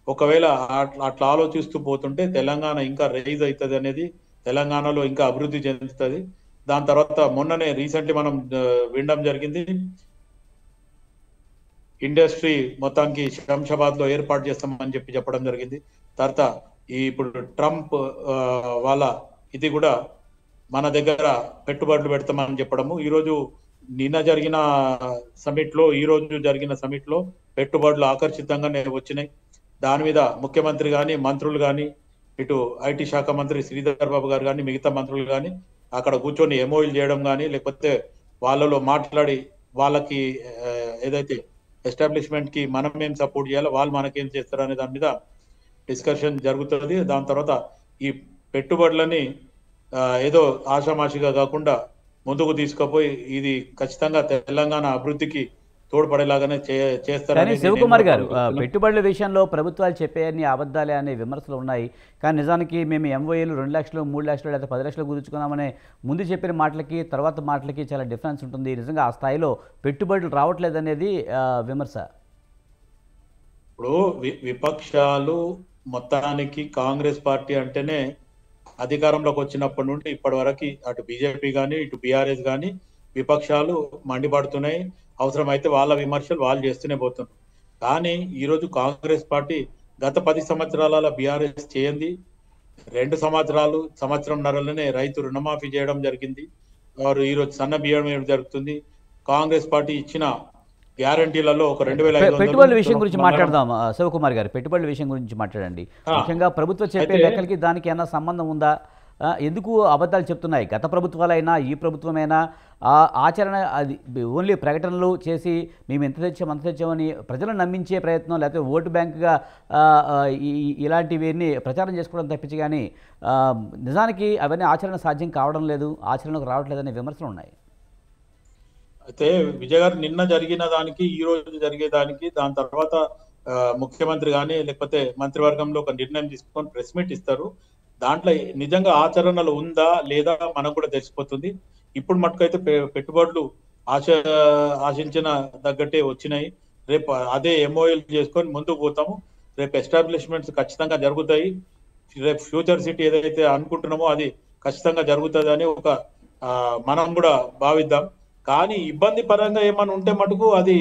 ఒకవేళ అట్లా ఆలోచిస్తూ పోతుంటే తెలంగాణ ఇంకా రైజ్ అవుతుంది అనేది, తెలంగాణలో ఇంకా అభివృద్ధి చెందుతుంది. దాని తర్వాత మొన్ననే రీసెంట్లీ మనం వినడం జరిగింది, ఇండస్ట్రీ మొత్తానికి శంషాబాద్ లో ఏర్పాటు చేస్తామని చెప్పడం జరిగింది. తర్వాత ఇప్పుడు ట్రంప్ వాళ్ళ ఇది కూడా మన దగ్గర పెట్టుబడులు పెడతామని చెప్పడము, నిన్న జరిగిన సమిట్ లో, ఈ రోజు జరిగిన సమిట్ లో పెట్టుబడులు ఆకర్షితంగానే వచ్చినాయి. దాని మీద ముఖ్యమంత్రి కానీ, మంత్రులు కానీ, ఇటు ఐటీ శాఖ మంత్రి శ్రీధర్ బాబు గారు కానీ, మిగతా మంత్రులు కానీ అక్కడ కూర్చొని ఎంఓయూలు చేయడం కానీ, లేకపోతే వాళ్ళలో మాట్లాడి వాళ్ళకి ఏదైతే ఎస్టాబ్లిష్మెంట్ కి మనం ఏం సపోర్ట్ చేయాలో, వాళ్ళు మనకేం చేస్తారు అనే దాని మీద డిస్కషన్ జరుగుతుంది. దాని తర్వాత ఈ పెట్టుబడులని ఏదో ఆషామాషిగా కాకుండా ముందుకు తీసుకుపోయి ఇది ఖచ్చితంగా తెలంగాణ అభివృద్ధికి తోడ్పడేలాగానే చేస్తారని. శివకుమార్ గారు, పెట్టుబడుల విషయంలో ప్రభుత్వాలు చెప్పేయన్ని అబద్ధాలే అనే విమర్శలు ఉన్నాయి. కానీ నిజానికి మేము ఎంఓఏలు 2 లక్షలు, 3 లక్షలు లేదా 10 లక్షలు కుదుర్చుకున్నామనే ముందు చెప్పిన మాటలకి తర్వాత మాటలకి చాలా డిఫరెన్స్ ఉంటుంది. నిజంగా ఆ స్థాయిలో పెట్టుబడులు రావట్లేదు అనేది విమర్శ. ఇప్పుడు విపక్షాలు మొత్తానికి కాంగ్రెస్ పార్టీ అంటేనే అధికారంలోకి వచ్చినప్పటి నుండి ఇప్పటి వరకు అటు బీజేపీ కానీ, ఇటు బీఆర్ఎస్ కానీ విపక్షాలు మండిపడుతున్నాయి. అవసరమైతే వాళ్ళ విమర్శలు వాళ్ళు చేస్తూనే పోతున్నారు. కానీ ఈరోజు కాంగ్రెస్ పార్టీ గత 10 సంవత్సరాల బీఆర్ఎస్ చేయండి, 2 సంవత్సరంన్నరలోనే రైతు రుణమాఫీ చేయడం జరిగింది. వారు ఈరోజు సన్న బియ్యం జరుగుతుంది. కాంగ్రెస్ పార్టీ ఇచ్చిన గ్యారంటీలలో ఒక 2500 పెట్టుబడుల విషయం గురించి మాట్లాడదాం. శివకుమార్ గారు, పెట్టుబడుల విషయం గురించి మాట్లాడండి. ముఖ్యంగా ప్రభుత్వం చెప్పే లెక్కలకి దానికి ఏమైనా సంబంధం ఉందా? ఎందుకు అబద్ధాలు చెప్తున్నాయి? గత ప్రభుత్వాలైనా ఈ ప్రభుత్వమైనా ఆచరణ అది ఓన్లీ ప్రకటనలు చేసి మేము ఎంత తెచ్చాం అంత తెచ్చామని ప్రజలను నమ్మించే ప్రయత్నం, లేకపోతే ఓటు బ్యాంకుగా ఇలాంటివన్నీ ప్రచారం చేసుకోవడం తప్పించి కానీ నిజానికి అవన్నీ ఆచరణ సాధ్యం కావడం లేదు, ఆచరణకు రావట్లేదనే విమర్శలు ఉన్నాయి. అయితే విజయ్ గారు, నిన్న జరిగిన దానికి ఈ రోజు జరిగేదానికి, దాని తర్వాత ముఖ్యమంత్రి కానీ లేకపోతే మంత్రివర్గంలో ఒక నిర్ణయం తీసుకొని ప్రెస్ మీట్ ఇస్తారు. దాంట్లో నిజంగా ఆచరణలో ఉందా లేదా మనకు కూడా తెలిసిపోతుంది. ఇప్పుడు మటుకైతే పెట్టుబడులు ఆశ ఆశించిన తగ్గట్టే వచ్చినాయి. రేపు అదే ఎంఓఎల్ చేసుకొని ముందుకు పోతాము. రేపు ఎస్టాబ్లిష్మెంట్స్ ఖచ్చితంగా జరుగుతాయి. రేపు ఫ్యూచర్ సిటీ ఏదైతే అనుకుంటున్నామో అది ఖచ్చితంగా జరుగుతుంది అని ఒక మనం కూడా భావిద్దాం. కానీ ఇబ్బంది పరంగా ఏమైనా ఉంటే మటుకు అది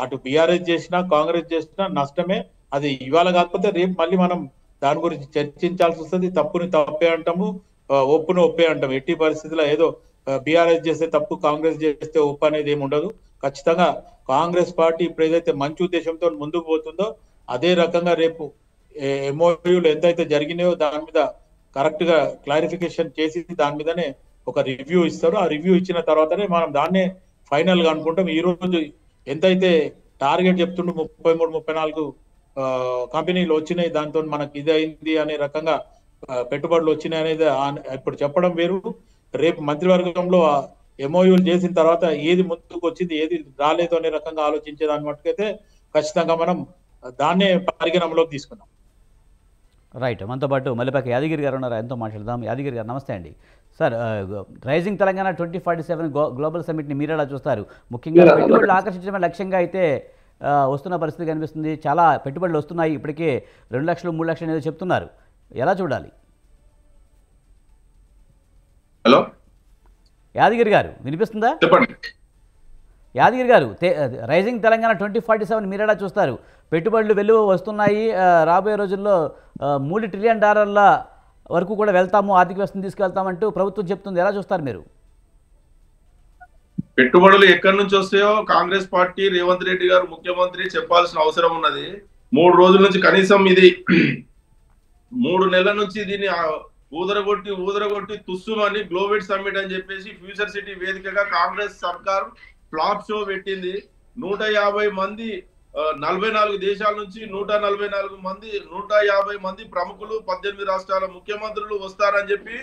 అటు బీఆర్ఎస్ చేసినా కాంగ్రెస్ చేసినా నష్టమే. అది ఇవాళ కాకపోతే రేపు మళ్ళీ మనం దాని గురించి చర్చించాల్సి వస్తుంది. తప్పుని తప్పే అంటాము, ఒప్పుని ఒప్పే అంటాము. ఎట్టి పరిస్థితుల్లో ఏదో బీఆర్ఎస్ చేస్తే తప్పు, కాంగ్రెస్ చేస్తే ఒప్పు అనేది ఏమి ఉండదు. ఖచ్చితంగా కాంగ్రెస్ పార్టీ ఇప్పుడు ఏదైతే మంచి ఉద్దేశంతో ముందుకు పోతుందో అదే రకంగా రేపు ఎంఓయూలు ఎంతైతే జరిగినాయో దాని మీద కరెక్ట్ గా క్లారిఫికేషన్ చేసి దాని మీదనే ఒక రివ్యూ ఇస్తారు. ఆ రివ్యూ ఇచ్చిన తర్వాతనే మనం దాన్నే ఫైనల్ గా అనుకుంటాం. ఈ రోజు ఎంతైతే టార్గెట్ చెప్తుండో 33-34 కంపెనీలు వచ్చినాయి, దాంతో మనకి ఇది అయింది అనే రకంగా పెట్టుబడులు వచ్చినాయి అనేది ఇప్పుడు చెప్పడం వేరు. రేపు మంత్రివర్గంలో ఎంఓయూలు చేసిన తర్వాత ఏది ముందుకు వచ్చింది ఏది రాలేదు అనే రకంగా ఆలోచించే దాని మట్టుకైతే ఖచ్చితంగా మనం దాన్నే పరిగణనలోకి తీసుకున్నాం. రైట్. మనతో పాటు మల్లిపాక యాదగిరి గారు ఉన్నారు, ఆయనతో మాట్లాడదాం. యాదగిరి గారు నమస్తే అండి. సార్, రైజింగ్ తెలంగాణ 2047 గ్లోబల్ సమ్మిట్ని మీరు ఎలా చూస్తారు? ముఖ్యంగా పెట్టుబడులు ఆకర్షించడమే లక్ష్యంగా అయితే వస్తున్న పరిస్థితి కనిపిస్తుంది. చాలా పెట్టుబడులు వస్తున్నాయి, ఇప్పటికే 2 లక్షలు 3 లక్షలు అనేది చెప్తున్నారు. ఎలా చూడాలి? హలో యాదగిరి గారు వినిపిస్తుందా? చెప్పండి. యాదగిరి గారు, రైజింగ్ తెలంగాణ 2047 మీరు ఎలా చూస్తారు? పెట్టుబడులు వెలువ వస్తున్నాయి, రాబోయే రోజుల్లో $3 ట్రిలియన్ వరకు కూడా వెళ్తాము, ఆర్థిక వ్యవస్థను తీసుకెళ్తామంటూ ప్రభుత్వం చెప్తుంది. ఎలా చూస్తారు మీరు? పెట్టుబడులు ఎక్కడి నుంచి వస్తాయో కాంగ్రెస్ పార్టీ, రేవంత్ రెడ్డి గారు ముఖ్యమంత్రి చెప్పాల్సిన అవసరం ఉన్నది. 3 రోజుల నుంచి కనీసం ఇది 3 నెలల నుంచి దీన్ని ఊదరగొట్టి తుస్సుమని గ్లోబల్ సమ్మిట్ అని చెప్పేసి ఫ్యూచర్ సిటీ వేదికగా కాంగ్రెస్ సర్కార్ ఫ్లాప్ షో పెట్టింది. 150 మంది 44 దేశాల నుంచి 150 మంది ప్రముఖులు, 18 రాష్ట్రాల ముఖ్యమంత్రులు వస్తారని చెప్పి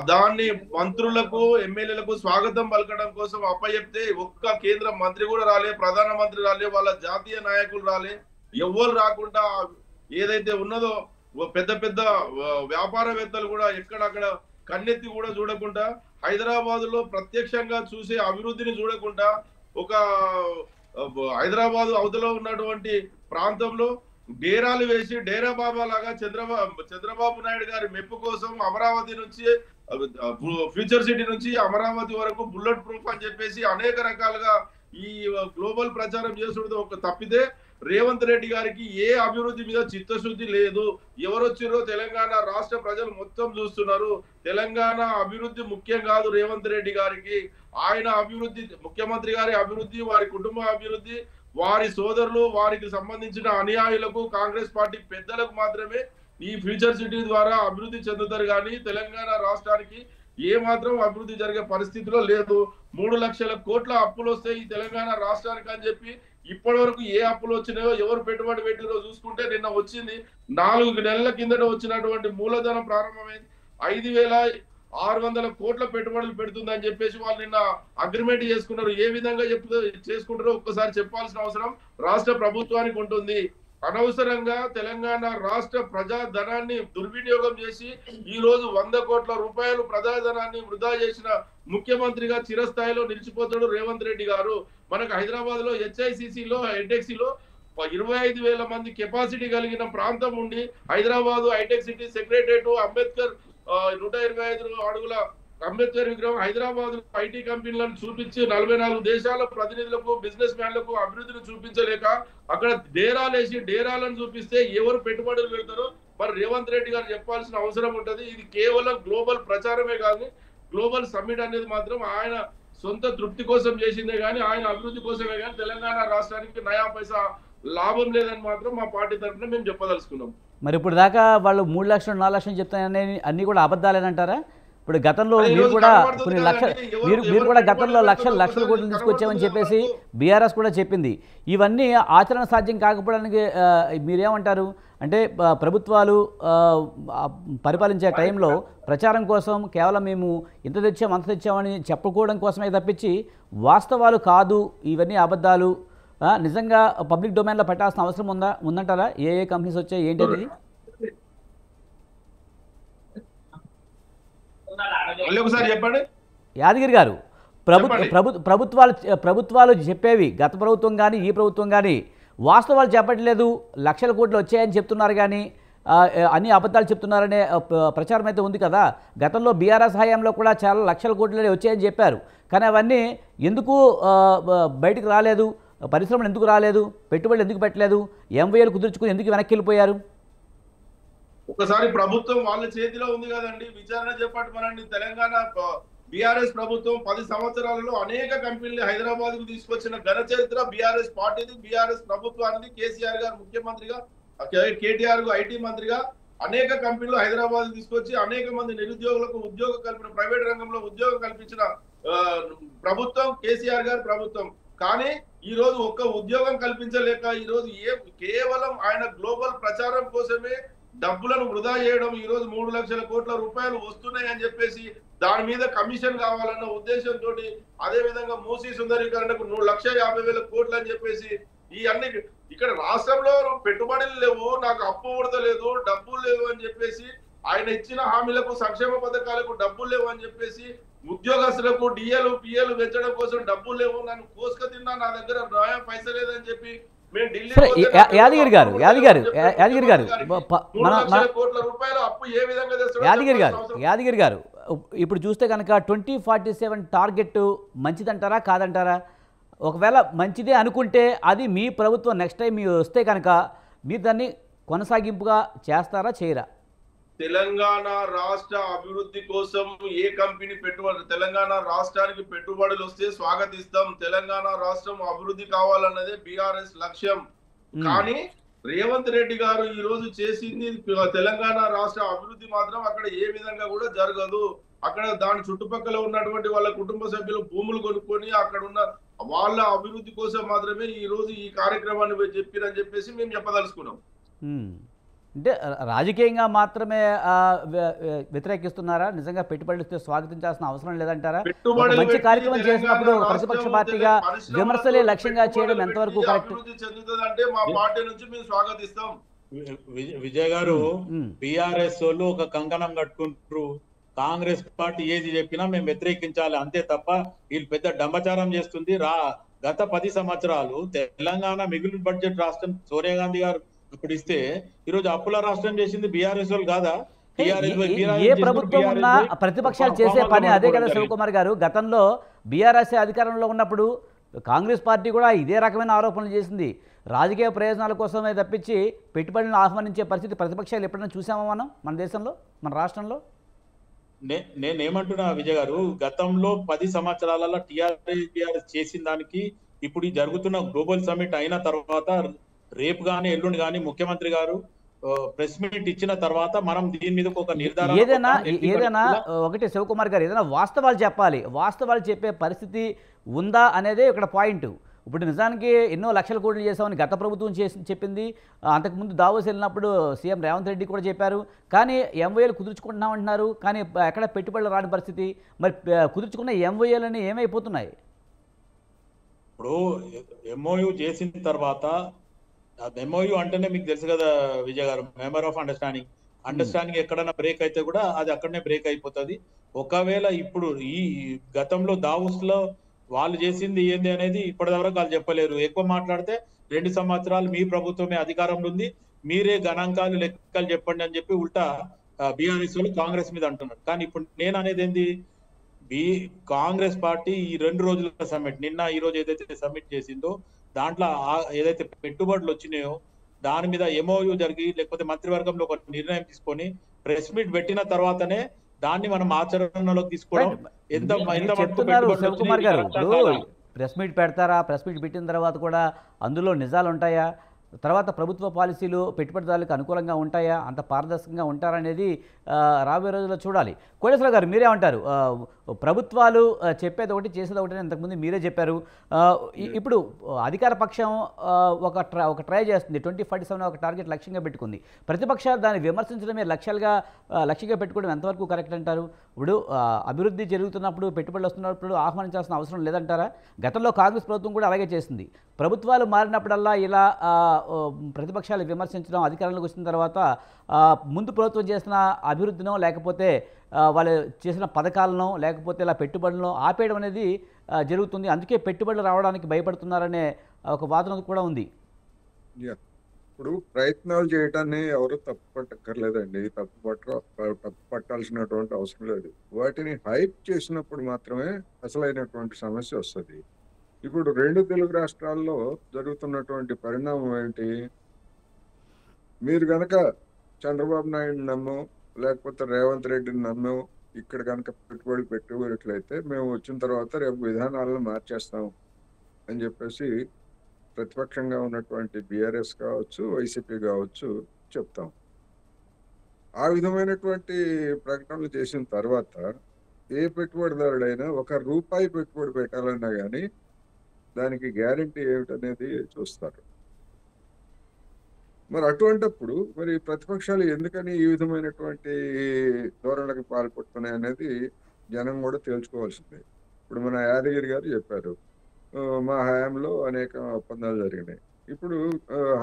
దాన్ని మంత్రులకు, ఎమ్మెల్యేలకు స్వాగతం పలకడం కోసం అప్పచెప్తే ఒక్క కేంద్ర మంత్రి కూడా రాలే, ప్రధానమంత్రి రాలే, వాళ్ళ జాతీయ నాయకులు రాలే, ఎవ్వరు రాకుండా ఏదైతే ఉన్నదో పెద్ద పెద్ద వ్యాపారవేత్తలు కూడా ఎక్కడక్కడ కన్నెత్తి కూడా చూడకుండా, హైదరాబాద్ లో ప్రత్యక్షంగా చూసే అభివృద్ధిని చూడకుండా, ఒక హైదరాబాద్ అవతల ఉన్నటువంటి ప్రాంతంలో డేరాలు వేసి డేరా బాబా లాగా చంద్రబాబు నాయుడు గారి మెప్పు కోసం అమరావతి నుంచి ఫ్యూచర్ సిటీ నుంచి అమరావతి వరకు బుల్లెట్ ప్రూఫ్ అని చెప్పేసి అనేక రకాలుగా ఈ గ్లోబల్ ప్రచారం చేసుడు ఒక తప్పితే రేవంత్ రెడ్డి గారికి ఏ అభివృద్ధి మీద చిత్తశుద్ధి లేదు. ఎవరొచ్చిరో తెలంగాణ రాష్ట్ర ప్రజలు మొత్తం చూస్తున్నారు. తెలంగాణ అభివృద్ధి ముఖ్యం కాదు రేవంత్ రెడ్డి గారికి. ఆయన అభివృద్ధి, ముఖ్యమంత్రి గారి అభివృద్ధి, వారి కుటుంబ అభివృద్ధి, వారి సోదరులు, వారికి సంబంధించిన అనుయాయులకు, కాంగ్రెస్ పార్టీ పెద్దలకు మాత్రమే ఈ ఫ్యూచర్ సిటీ ద్వారా అభివృద్ధి చెందుతారు. కానీ తెలంగాణ రాష్ట్రానికి ఏ మాత్రం అభివృద్ధి జరిగే పరిస్థితిలో లేదు. 3 లక్షల కోట్ల అప్పులు వస్తాయి ఈ తెలంగాణ రాష్ట్రానికి అని చెప్పి ఇప్పటి వరకు ఏ అప్పులు వచ్చినాయో, ఎవరు పెట్టుబడి పెట్టినో చూసుకుంటే నిన్న వచ్చింది 4 నెలల కిందట వచ్చినటువంటి మూలధనం ప్రారంభమైంది 5,600 కోట్ల పెట్టుబడులు పెడుతుందని చెప్పేసి వాళ్ళు నిన్న అగ్రిమెంట్ చేసుకున్నారు. ఏ విధంగా చేసుకుంటారో ఒక్కసారి చెప్పాల్సిన అవసరం రాష్ట్ర ప్రభుత్వానికి ఉంటుంది. అనవసరంగా తెలంగాణ రాష్ట్ర ప్రజాధనాన్ని దుర్వినియోగం చేసి ఈ రోజు 100 కోట్ల రూపాయలు ప్రజాధనాన్ని వృధా చేసిన ముఖ్యమంత్రిగా చిరస్థాయిలో నిలిచిపోతాడు రేవంత్ రెడ్డి గారు. మనకు హైదరాబాద్ లో HICCలో హైటెక్సీలో 25,000 మంది కెపాసిటీ కలిగిన ప్రాంతం ఉండి Hyderabad hi tech city secretariat, Ambedkar 125 అడుగుల అంబేద్కర్ విగ్రహం, హైదరాబాద్ ఐటీ కంపెనీలను చూపించి 44 దేశాల ప్రతినిధులకు, బిజినెస్ మ్యాన్లకు అభివృద్ధిని చూపించలేక అక్కడ డేరాలేసి డేరాలను చూపిస్తే ఎవరు పెట్టుబడులు పెడతారో మరి రేవంత్ రెడ్డి గారు చెప్పాల్సిన అవసరం ఉంటది. ఇది కేవలం గ్లోబల్ ప్రచారమే కాదు, గ్లోబల్ సమ్మిట్ అనేది మాత్రం ఆయన సొంత తృప్తి కోసం చేసిందే కానీ ఆయన అభివృద్ధి కోసమే కానీ తెలంగాణ రాష్ట్రానికి నయా పైసా లాభం లేదని మాత్రం మా పార్టీ తరఫున మేము చెప్పదలుచుకున్నాం. మరి ఇప్పుడు దాకా వాళ్ళు 3 లక్షలు 4 లక్షలు చెప్తాయని అన్ని కూడా అబద్ధాలేనంటారా? ఇప్పుడు గతంలో మీరు కూడా కొన్ని మీరు కూడా గతంలో లక్షల కోట్లు తీసుకొచ్చామని చెప్పేసి బీఆర్ఎస్ కూడా చెప్పింది. ఇవన్నీ ఆచరణ సాధ్యం కాకపోవడానికి మీరేమంటారు? అంటే ప్రభుత్వాలు పరిపాలించే టైంలో ప్రచారం కోసం కేవలం మేము ఇంత తెచ్చాం అంత తెచ్చామని చెప్పుకోవడం కోసమే తప్పించి వాస్తవాలు కాదు, ఇవన్నీ అబద్ధాలు, నిజంగా పబ్లిక్ డొమైన్లో పెట్టాల్సిన అవసరం ఉందంటారా? ఏ కంపెనీస్ వచ్చాయి ఏంటి అనేది? మళ్ళీ ఒకసారి చెప్పండి. యాదగిరి గారు, చెప్పండి. ప్రభుత్వాలు చెప్పేవి గత ప్రభుత్వం కానీ ఈ ప్రభుత్వం కానీ వాస్తవాలు చెప్పట్లేదు, లక్షల కోట్లు వచ్చాయని చెప్తున్నారు కానీ అన్ని అబద్ధాలు చెప్తున్నారనే ప్రచారం అయితే ఉంది కదా. గతంలో బీఆర్ఎస్ హయాంలో కూడా చాలా లక్షల కోట్లే వచ్చాయని చెప్పారు, కానీ అవన్నీ ఎందుకు బయటకు రాలేదు? పరిశ్రమలు ఎందుకు రాలేదు? పెట్టుబడులు ఎందుకు పెట్టలేదు? ఎంవైఎలు కుదుర్చుకుని ఎందుకు వెనక్కి వెళ్ళిపోయారు? ఒకసారి ప్రభుత్వం వాళ్ళ చేతిలో ఉంది కదండి, విచారణ చేపట్టమనండి. తెలంగాణ బీఆర్ఎస్ ప్రభుత్వం 10 సంవత్సరాలలో అనేక కంపెనీలు హైదరాబాద్ కు తీసుకొచ్చిన ఘన చరిత్ర బీఆర్ఎస్ పార్టీది, బీఆర్ఎస్ ప్రభుత్వానికి. కేసీఆర్ గారు ముఖ్యమంత్రిగా, కేటీఆర్ ఐటీ మంత్రిగా అనేక కంపెనీలు హైదరాబాద్ తీసుకొచ్చి అనేక మంది నిరుద్యోగులకు ఉద్యోగ కల్పన, ప్రైవేట్ రంగంలో ఉద్యోగం కల్పించిన ప్రభుత్వం కేసీఆర్ గారి ప్రభుత్వం. కానీ ఈ రోజు ఒక్క ఉద్యోగం కల్పించలేక ఈ రోజు కేవలం ఆయన గ్లోబల్ ప్రచారం కోసమే డబ్బులను వృధా చేయడం. ఈ రోజు 3 లక్షల కోట్ల రూపాయలు వస్తున్నాయి అని చెప్పేసి దాని మీద కమిషన్ కావాలన్న ఉద్దేశంతో, అదే విధంగా మూసీ సుందరీకరణకు 1,50,000 కోట్లు అని చెప్పేసి ఈ అన్ని ఇక్కడ రాష్ట్రంలో పెట్టుబడులు లేవు, నాకు అప్పు ఊడతలేదు, డబ్బులు లేవు అని చెప్పేసి ఆయన ఇచ్చిన హామీలకు, సంక్షేమ పథకాలకు డబ్బులు లేవు అని చెప్పేసి, ఉద్యోగస్తులకు డిఏలు పిఏలు పెంచడం కోసం డబ్బులు లేవు, నన్ను కోసుక తిన్నా, నా దగ్గర న్యాయం పైసలు లేదని చెప్పి మేము ఢిల్లీ యాదగిరి గారు కోట్ల రూపాయలు అప్పు ఏ విధంగా యాదగిరి గారు ఇప్పుడు చూస్తే కనుక 2047 టార్గెట్ మంచిదంటారా కాదంటారా? ఒకవేళ మంచిదే అనుకుంటే అది మీ ప్రభుత్వం నెక్స్ట్ టైం మీరు వస్తే కనుక మీరు దాన్ని కొనసాగింపుగా చేస్తారా చేయరా? తెలంగాణ రాష్ట్ర అభివృద్ధి కోసం ఏ కంపెనీ పెట్టుబడి, తెలంగాణ రాష్ట్రానికి పెట్టుబడులు వస్తే స్వాగతిస్తాం. తెలంగాణ రాష్ట్రం అభివృద్ధి కావాలన్నదే బీఆర్ఎస్ లక్ష్యం. కానీ రేవంత్ రెడ్డి గారు ఈ రోజు చేసింది తెలంగాణ రాష్ట్ర అభివృద్ధి మాత్రం అక్కడ ఏ విధంగా కూడా జరగదు. అక్కడ దాని చుట్టుపక్కల ఉన్నటువంటి వాళ్ళ కుటుంబ సభ్యులు భూములు కొనుక్కొని అక్కడ ఉన్న వాళ్ళ అభివృద్ధి కోసం మాత్రమే ఈ రోజు ఈ కార్యక్రమాన్ని చెప్పిరని చెప్పేసి మేము చెప్పదలుచుకున్నాం. అంటే రాజకీయంగా మాత్రమే వ్యతిరేకిస్తున్నారా? నిజంగా పెట్టుబడులు ఇస్తే స్వాగతించాల్సిన అవసరం లేదంటారా? మంచి కార్యక్రమం చేసినప్పుడు ప్రతిపక్ష పార్టీగా విమర్శలే లక్ష్యంగా చేయడం ఎంతవరకు కరెక్ట్? చెందుతుందంటే మా పార్టీ నుంచి మేము స్వాగతిస్తాం. విజయ్ గారు, బీఆర్ఎస్ వాళ్ళు ఒక కంకణం కట్టుకుంటారు, కాంగ్రెస్ పార్టీ ఏది చెప్పినా మేము వ్యతిరేకించాలి అంతే తప్ప వీళ్ళు పెద్ద డంబచారం చేస్తుంది. గత 10 సంవత్సరాలు తెలంగాణ మిగులు బడ్జెట్ రాష్ట్రం సోనియా గాంధీ గారు ఇప్పుడు ఇస్తే ఈరోజు అప్పుల రాష్ట్రం చేసింది బీఆర్ఎస్ వాళ్ళు కాదా? ఏ ప్రభుత్వం ఉన్నా ప్రతిపక్షాలు చేసే పని అదే కదా శివకుమార్ గారు. గతంలో బీఆర్ఎస్ అధికారంలో ఉన్నప్పుడు కాంగ్రెస్ పార్టీ కూడా ఇదే రకమైన ఆరోపణలు చేసింది. రాజకీయ ప్రయోజనాల కోసమే తప్పించి పెట్టుబడులను ఆహ్వానించే పరిస్థితి ప్రతిపక్షాలు ఎప్పుడైనా చూసామా మనం మన దేశంలో, మన రాష్ట్రంలో? నేనేమంటున్నా విజయ్ గారు, గతంలో 10 సంవత్సరాలలో టీఆర్ఎస్ చేసిన దానికి ఇప్పుడు జరుగుతున్న గ్లోబల్ సమ్మిట్ అయిన తర్వాత రేపు గానీ ఎల్లుండి గానీ ముఖ్యమంత్రి గారు ప్రెస్ మీట్ ఇచ్చిన తర్వాత మనం దీని మీద ఒక నిర్ధారణ ఏదైనా ఒకటి శివకుమార్ గారు ఏదైనా వాస్తవాలు చెప్పాలి. వాస్తవాలు చెప్పే పరిస్థితి ఉందా అనేదే ఇక్కడ పాయింట్. ఇప్పుడు నిజానికి ఎన్నో లక్షల కోట్లు చేసామని గత ప్రభుత్వం చెప్పింది. అంతకుముందు దావోస్ వెళ్ళినప్పుడు సీఎం రేవంత్ రెడ్డి కూడా చెప్పారు. కానీ ఎంవైఏలు కుదుర్చుకుంటున్నామంటున్నారు, కానీ ఎక్కడ పెట్టుబడులు రాని పరిస్థితి. మరి కుదుర్చుకున్న ఎంవైఏలని ఏమైపోతున్నాయి? ఇప్పుడు ఎంఓయూ చేసిన తర్వాత, ఎంఓయూ అంటేనే మీకు తెలుసు కదా విజయ్ గారు, మెంబర్ ఆఫ్ అండర్స్టాండింగ్ ఎక్కడైనా బ్రేక్ అయితే కూడా అది అక్కడనే బ్రేక్ అయిపోతుంది. ఒకవేళ ఇప్పుడు ఈ గతంలో దావోస్ లో వాళ్ళు చేసింది ఏంది అనేది ఇప్పటివరకు వాళ్ళు చెప్పలేరు. ఎక్కువ మాట్లాడితే 2 సంవత్సరాలు మీ ప్రభుత్వమే అధికారంలో ఉంది, మీరే గణాంకాలు లెక్కలు చెప్పండి అని చెప్పి ఉల్టా బీఆర్ఎస్ వాళ్ళు కాంగ్రెస్ మీద అంటున్నారు. కానీ ఇప్పుడు నేను అనేది ఏంది, కాంగ్రెస్ పార్టీ ఈ 2 రోజుల సమ్మిట్, నిన్న ఈ రోజు ఏదైతే సమ్మిట్ చేసిందో దాంట్లో ఏదైతే పెట్టుబడులు వచ్చినాయో దాని మీద ఎంఓయూ జరిగి లేకపోతే మంత్రివర్గంలో ఒక నిర్ణయం తీసుకొని ప్రెస్ మీట్ పెట్టిన తర్వాతనే దాన్ని మనం ఆచరణలోకి తీసుకోవడం. చెప్తున్నారు శివకుమార్ గారు, ప్రెస్ మీట్ పెడతారా? ప్రెస్ మీట్ పెట్టిన తర్వాత కూడా అందులో నిజాలు ఉంటాయా? తర్వాత ప్రభుత్వ పాలసీలు పెట్టుబడిదారులకు అనుకూలంగా ఉంటాయా? అంత పారదర్శకంగా ఉంటారనేది రాబోయే రోజుల్లో చూడాలి. కోటేశ్వర గారు మీరేమంటారు? ప్రభుత్వాలు చెప్పేది ఒకటి చేసేది ఒకటి ఇంతకుముందు మీరే చెప్పారు. ఇప్పుడు అధికార పక్షం ఒక ట్రై చేస్తుంది, 2047 ఒక టార్గెట్ లక్ష్యంగా పెట్టుకుంది. ప్రతిపక్షాలు దాన్ని విమర్శించడమే లక్ష్యంగా పెట్టుకోవడం ఎంతవరకు కరెక్ట్ అంటారు? ఇప్పుడు అభివృద్ధి జరుగుతున్నప్పుడు పెట్టుబడులు వస్తున్నప్పుడు ఆహ్వానించాల్సిన అవసరం లేదంటారా? గతంలో కాంగ్రెస్ ప్రభుత్వం కూడా అలాగే చేసింది. ప్రభుత్వాలు మారినప్పుడల్లా ఇలా ప్రతిపక్షాలు విమర్శించడం, అధికారంలోకి వచ్చిన తర్వాత ముందు ప్రభుత్వం చేసిన అభివృద్ధినో లేకపోతే వాళ్ళు చేసిన పథకాలనో లేకపోతే ఇలా పెట్టుబడులను ఆపేయడం అనేది జరుగుతుంది. అందుకే పెట్టుబడులు రావడానికి భయపడుతున్నారనే ఒక వాదన కూడా ఉంది. యా. ఇప్పుడు ప్రయత్నాలు చేయటాన్ని ఎవరు తప్పు పట్టక్కర్లేదండి. తప్పు పట్టాల్సినటువంటి అవసరం లేదు. వాటిని హైప్ చేసినప్పుడు మాత్రమే అసలైనటువంటి సమస్య వస్తుంది. ఇప్పుడు 2 తెలుగు రాష్ట్రాల్లో జరుగుతున్నటువంటి పరిణామం ఏంటి? మీరు గనక చంద్రబాబు నాయుడు నమ్మో లేకపోతే రేవంత్ రెడ్డిని నమ్మో ఇక్కడ కనుక పెట్టుబడి పెట్టుబడిట్లయితే మేము వచ్చిన తర్వాత రేపు విధానాలను మార్చేస్తాం అని చెప్పేసి ప్రతిపక్షంగా ఉన్నటువంటి బీఆర్ఎస్ కావచ్చు, వైసీపీ కావచ్చు చెప్తాం. ఆ విధమైనటువంటి ప్రకటనలు చేసిన తర్వాత ఏ పెట్టుబడిదారుడైనా ₹1 పెట్టుబడి పెట్టాలన్నా కానీ దానికి గ్యారంటీ ఏమిటనేది చూస్తారు. మరి అటువంటప్పుడు మరి ప్రతిపక్షాలు ఎందుకని ఈ విధమైనటువంటి ధోరణులకు పాల్పడుతున్నాయి అనేది జనం కూడా తేల్చుకోవాల్సిందే. ఇప్పుడు మన యాదగిరి గారు చెప్పారు, మా హయాంలో అనేక ఒప్పందాలు జరిగినాయి. ఇప్పుడు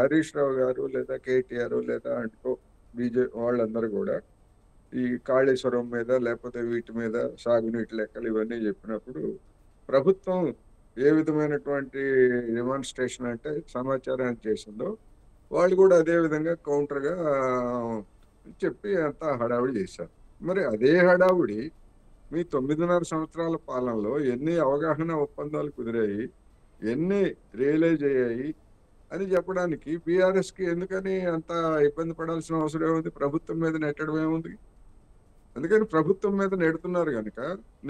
హరీష్ రావు గారు లేదా కేటీఆర్ లేదా అంటూ బీజేపీ వాళ్ళందరూ కూడా ఈ కాళేశ్వరం మీద లేకపోతే వీటి మీద సాగునీటి లెక్కలు ఇవన్నీ చెప్పినప్పుడు ప్రభుత్వం ఏ విధమైనటువంటి డెమాన్స్ట్రేషన్ అంటే సమాచారాన్ని చేసిందో వాళ్ళు కూడా అదే విధంగా కౌంటర్గా చెప్పి అంతా హడావుడి చేశారు. మరి అదే హడావుడి మీ 9.5 సంవత్సరాల పాలనలో ఎన్ని అవగాహన ఒప్పందాలు కుదిరాయి, ఎన్ని రియలైజ్ అయ్యాయి అని చెప్పడానికి బీఆర్ఎస్కి ఎందుకని అంత ఇబ్బంది పడాల్సిన అవసరం ఏముంది? ప్రభుత్వం మీద నెట్టడం ఏముంది? అందుకని ప్రభుత్వం మీద నెడుతున్నారు కనుక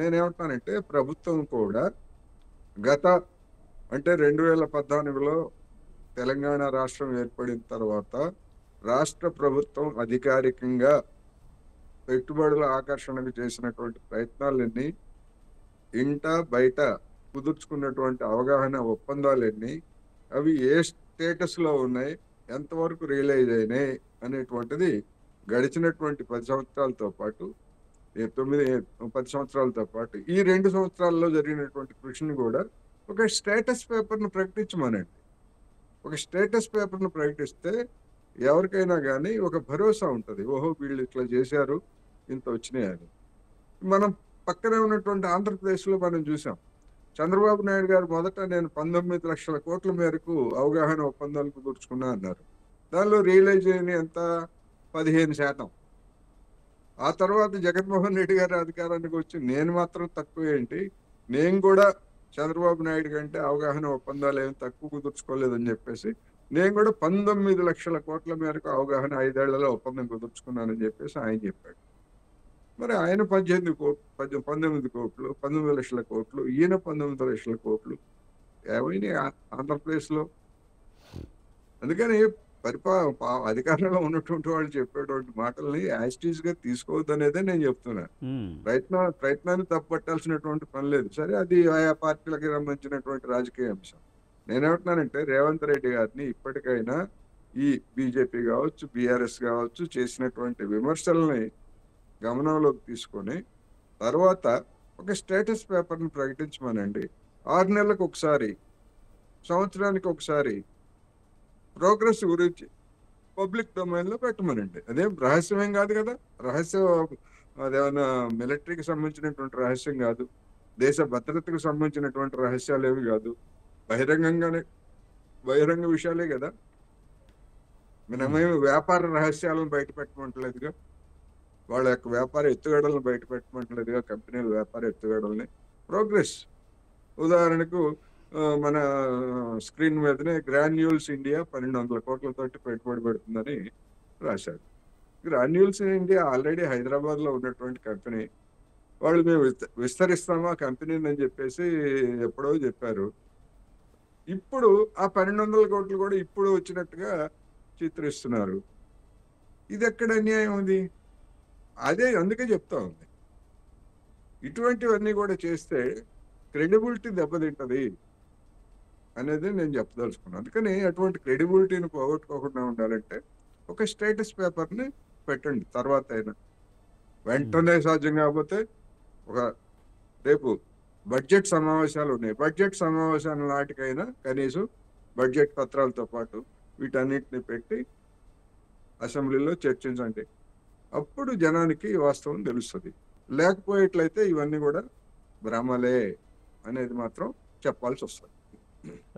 నేనేమంటున్నానంటే ప్రభుత్వం కూడా గత అంటే 2014లో తెలంగాణ రాష్ట్రం ఏర్పడిన తర్వాత రాష్ట్ర ప్రభుత్వం అధికారికంగా పెట్టుబడుల ఆకర్షణకు చేసినటువంటి ప్రయత్నాలన్నీ, ఇంట బయట కుదుర్చుకున్నటువంటి అవగాహన ఒప్పందాలన్నీ అవి ఏ స్టేటస్లో ఉన్నాయి, ఎంతవరకు రియలైజ్ అయినాయి అనేటువంటిది గడిచినటువంటి 10 సంవత్సరాలతో పాటు 10 సంవత్సరాలతో పాటు ఈ 2 సంవత్సరాల్లో జరిగినటువంటి కృషిని కూడా ఒక స్టేటస్ పేపర్ను ప్రకటించమనండి. ఒక స్టేటస్ పేపర్ను ప్రకటిస్తే ఎవరికైనా కానీ ఒక భరోసా ఉంటుంది. ఓహో వీళ్ళు ఇట్లా చేశారు, ఇంత వచ్చినాయి అని. మనం పక్కనే ఉన్నటువంటి ఆంధ్రప్రదేశ్లో మనం చూసాం. చంద్రబాబు నాయుడు గారు మొదట నేను 19 లక్షల కోట్ల మేరకు అవగాహన ఒప్పందాలు కుదుర్చుకున్నా అన్నారు. దానిలో రియలైజ్ అయిన ఎంత? 15%. ఆ తర్వాత జగన్మోహన్ రెడ్డి గారి అధికారానికి వచ్చి నేను మాత్రం తక్కువ ఏంటి, నేను కూడా చంద్రబాబు నాయుడు కంటే అవగాహన ఒప్పందాలు ఏమి తక్కువ కుదుర్చుకోలేదని చెప్పేసి నేను కూడా 19 లక్షల కోట్ల మేరకు అవగాహన 5 ఏళ్లలో ఒప్పందం కుదుర్చుకున్నానని చెప్పేసి ఆయన చెప్పాడు. మరి ఆయన 19 కోట్లు 19 లక్షల కోట్లు, ఈయన 19 లక్షల కోట్లు ఏమైనా ఆంధ్రప్రదేశ్లో? అందుకని అధికారంలో ఉన్నటువంటి వాళ్ళు చెప్పేటువంటి మాటల్ని యాస్టీజ్ గా తీసుకోవద్దు అనేదే నేను చెప్తున్నాను. ప్రయత్నాన్ని తప్పట్టాల్సినటువంటి పని లేదు. సరే, అది ఆయా పార్టీలకి సంబంధించినటువంటి రాజకీయ అంశం. నేనేమంటున్నానంటే రేవంత్ రెడ్డి గారిని ఇప్పటికైనా ఈ బీజేపీ కావచ్చు, బీఆర్ఎస్ కావచ్చు చేసినటువంటి విమర్శల్ని గమనంలోకి తీసుకొని తర్వాత ఒక స్టేటస్ పేపర్ని ప్రకటించమనండి. 6 నెలలకు ఒకసారి, సంవత్సరానికి ఒకసారి ప్రోగ్రెస్ గురించి పబ్లిక్ డొమైన్లో పెట్టమనండి. అదేం రహస్యమేం కాదు కదా. అదేమన్నా మిలిటరీకి సంబంధించినటువంటి రహస్యం కాదు, దేశ భద్రతకు సంబంధించినటువంటి రహస్యాలు ఏవి కాదు, బహిరంగ విషయాలే కదా. మనమేమి వ్యాపార రహస్యాలను బయట పెట్టమంటలేదుగా, వాళ్ళ యొక్క వ్యాపార ఎత్తుగడలను బయట పెట్టమంటలేదుగా, కంపెనీల వ్యాపార ఎత్తుగడల్ని. ప్రోగ్రెస్ ఉదాహరణకు మన స్క్రీన్ మీదనే గ్రాన్యూల్స్ ఇండియా 1200 కోట్లతోటి పెట్టుబడి పెడుతుందని రాశారు. గ్రాన్యూల్స్ ఇండియా ఆల్రెడీ హైదరాబాద్లో ఉన్నటువంటి కంపెనీ. వాళ్ళు మేము విస్తరిస్తామా కంపెనీని అని చెప్పేసి ఎప్పుడో చెప్పారు. ఇప్పుడు ఆ 1200 కోట్లు కూడా ఇప్పుడు వచ్చినట్టుగా చిత్రిస్తున్నారు. ఇది ఎక్కడ అన్యాయం ఉంది? అందుకే చెప్తా ఉంది, ఇటువంటివన్నీ కూడా చేస్తే క్రెడిబిలిటీ దెబ్బతింటది అనేది నేను చెప్పదలుచుకున్నాను. అందుకని అటువంటి క్రెడిబిలిటీని పోగొట్టుకోకుండా ఉండాలంటే ఒక స్టేటస్ పేపర్ని పెట్టండి తర్వాత అయినా. వెంటనే సాధ్యం కాకపోతే రేపు బడ్జెట్ సమావేశాలు ఉన్నాయి. బడ్జెట్ సమావేశాల నాటికైనా కనీసం బడ్జెట్ పత్రాలతో పాటు వీటన్నిటిని పెట్టి అసెంబ్లీలో చర్చించండి. అప్పుడు జనానికి వాస్తవం తెలుస్తుంది. లేకపోయేట్లయితే ఇవన్నీ కూడా భ్రమలే అనేది మాత్రం చెప్పాల్సి వస్తుంది.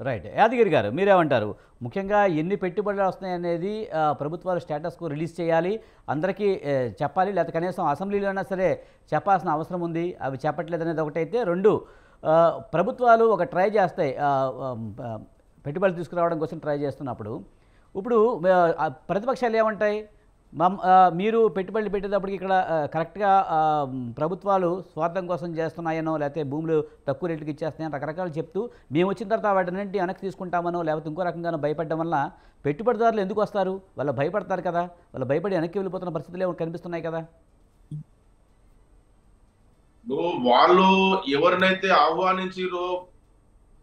రైట్. యాదగిరి గారు మీరేమంటారు? ముఖ్యంగా ఎన్ని పెట్టుబడులు వస్తున్నాయి అనేది ప్రభుత్వాలు స్టేటస్కు రిలీజ్ చేయాలి, అందరికీ చెప్పాలి, లేకపోతే కనీసం అసెంబ్లీలో అయినా సరే చెప్పాల్సిన అవసరం ఉంది. అవి చెప్పట్లేదు అనేది ఒకటైతే, రెండు ప్రభుత్వాలు ఒక ట్రై చేస్తాయి పెట్టుబడులు తీసుకురావడం కోసం ట్రై చేస్తున్నప్పుడు. ఇప్పుడు ప్రతిపక్షాలు ఏమంటాయి? మీరు పెట్టుబడులు పెట్టేటప్పటికి ఇక్కడ కరెక్ట్గా ప్రభుత్వాలు స్వార్థం కోసం చేస్తున్నాయనో, లేకపోతే భూములు తక్కువ రేటుకి ఇచ్చేస్తున్నాయని రకరకాలు చెప్తూ మేము వచ్చిన తర్వాత వాటిని వెనక్కి తీసుకుంటామనో, లేకపోతే ఇంకో రకంగానో భయపడడం వల్ల పెట్టుబడిదారులు ఎందుకు వస్తారు? వాళ్ళు భయపడతారు కదా, వాళ్ళు భయపడి వెనక్కి వెళ్ళిపోతున్న పరిస్థితులు కనిపిస్తున్నాయి కదా. వాళ్ళు ఎవరినైతే ఆహ్వానించిరో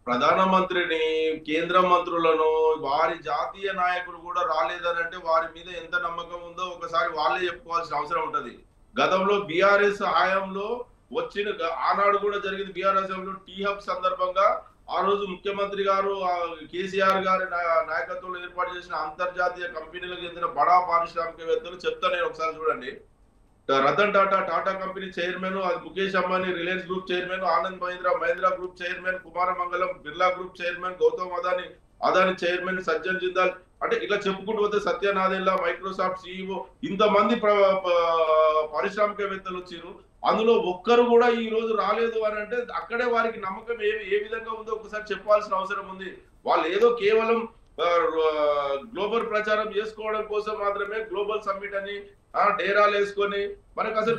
ప్రధానమంత్రిని, కేంద్ర మంత్రులను, వారి జాతీయ నాయకులు కూడా రాలేదని అంటే వారి మీద ఎంత నమ్మకం ఉందో ఒకసారి వాళ్ళే చెప్పుకోవాల్సిన అవసరం ఉంటది. గతంలో బీఆర్ఎస్ హయాంలో ఆనాడు కూడా జరిగింది. బీఆర్ఎస్ హయాంలో టీ హబ్ సందర్భంగా ఆ రోజు ముఖ్యమంత్రి గారు కేసీఆర్ గారి నాయకత్వంలో ఏర్పాటు చేసిన అంతర్జాతీయ కంపెనీలకు చెందిన బడా పారిశ్రామికవేత్తలు చెప్తా నేను ఒకసారి చూడండి. రతన్ టాటా కంపెనీ చైర్మన్, అది Mukesh Ambani Reliance group chairman, Anand Mahindra group chairman, Kumaramangalam Birla group chairman, Gautam Adani chairman, Sajjan Jindal, అంటే ఇలా చెప్పుకుంటూ పోతే సత్యనాదెల్లా మైక్రోసాఫ్ట్ సిఇఓ, ఇంతమంది పారిశ్రామికవేత్తలు వచ్చారు. అందులో ఒక్కరు కూడా ఈ రోజు రాలేదు అని అంటే అక్కడే వారికి నమ్మకం ఏ విధంగా ఉందో ఒకసారి చెప్పాల్సిన అవసరం ఉంది. వాళ్ళు ఏదో కేవలం గ్లోబల్ ప్రచారం చేసుకోవడం కోసం మాత్రమే గ్లోబల్ సమ్మిట్ అని డేరాలు వేసుకొని మనకు అసలు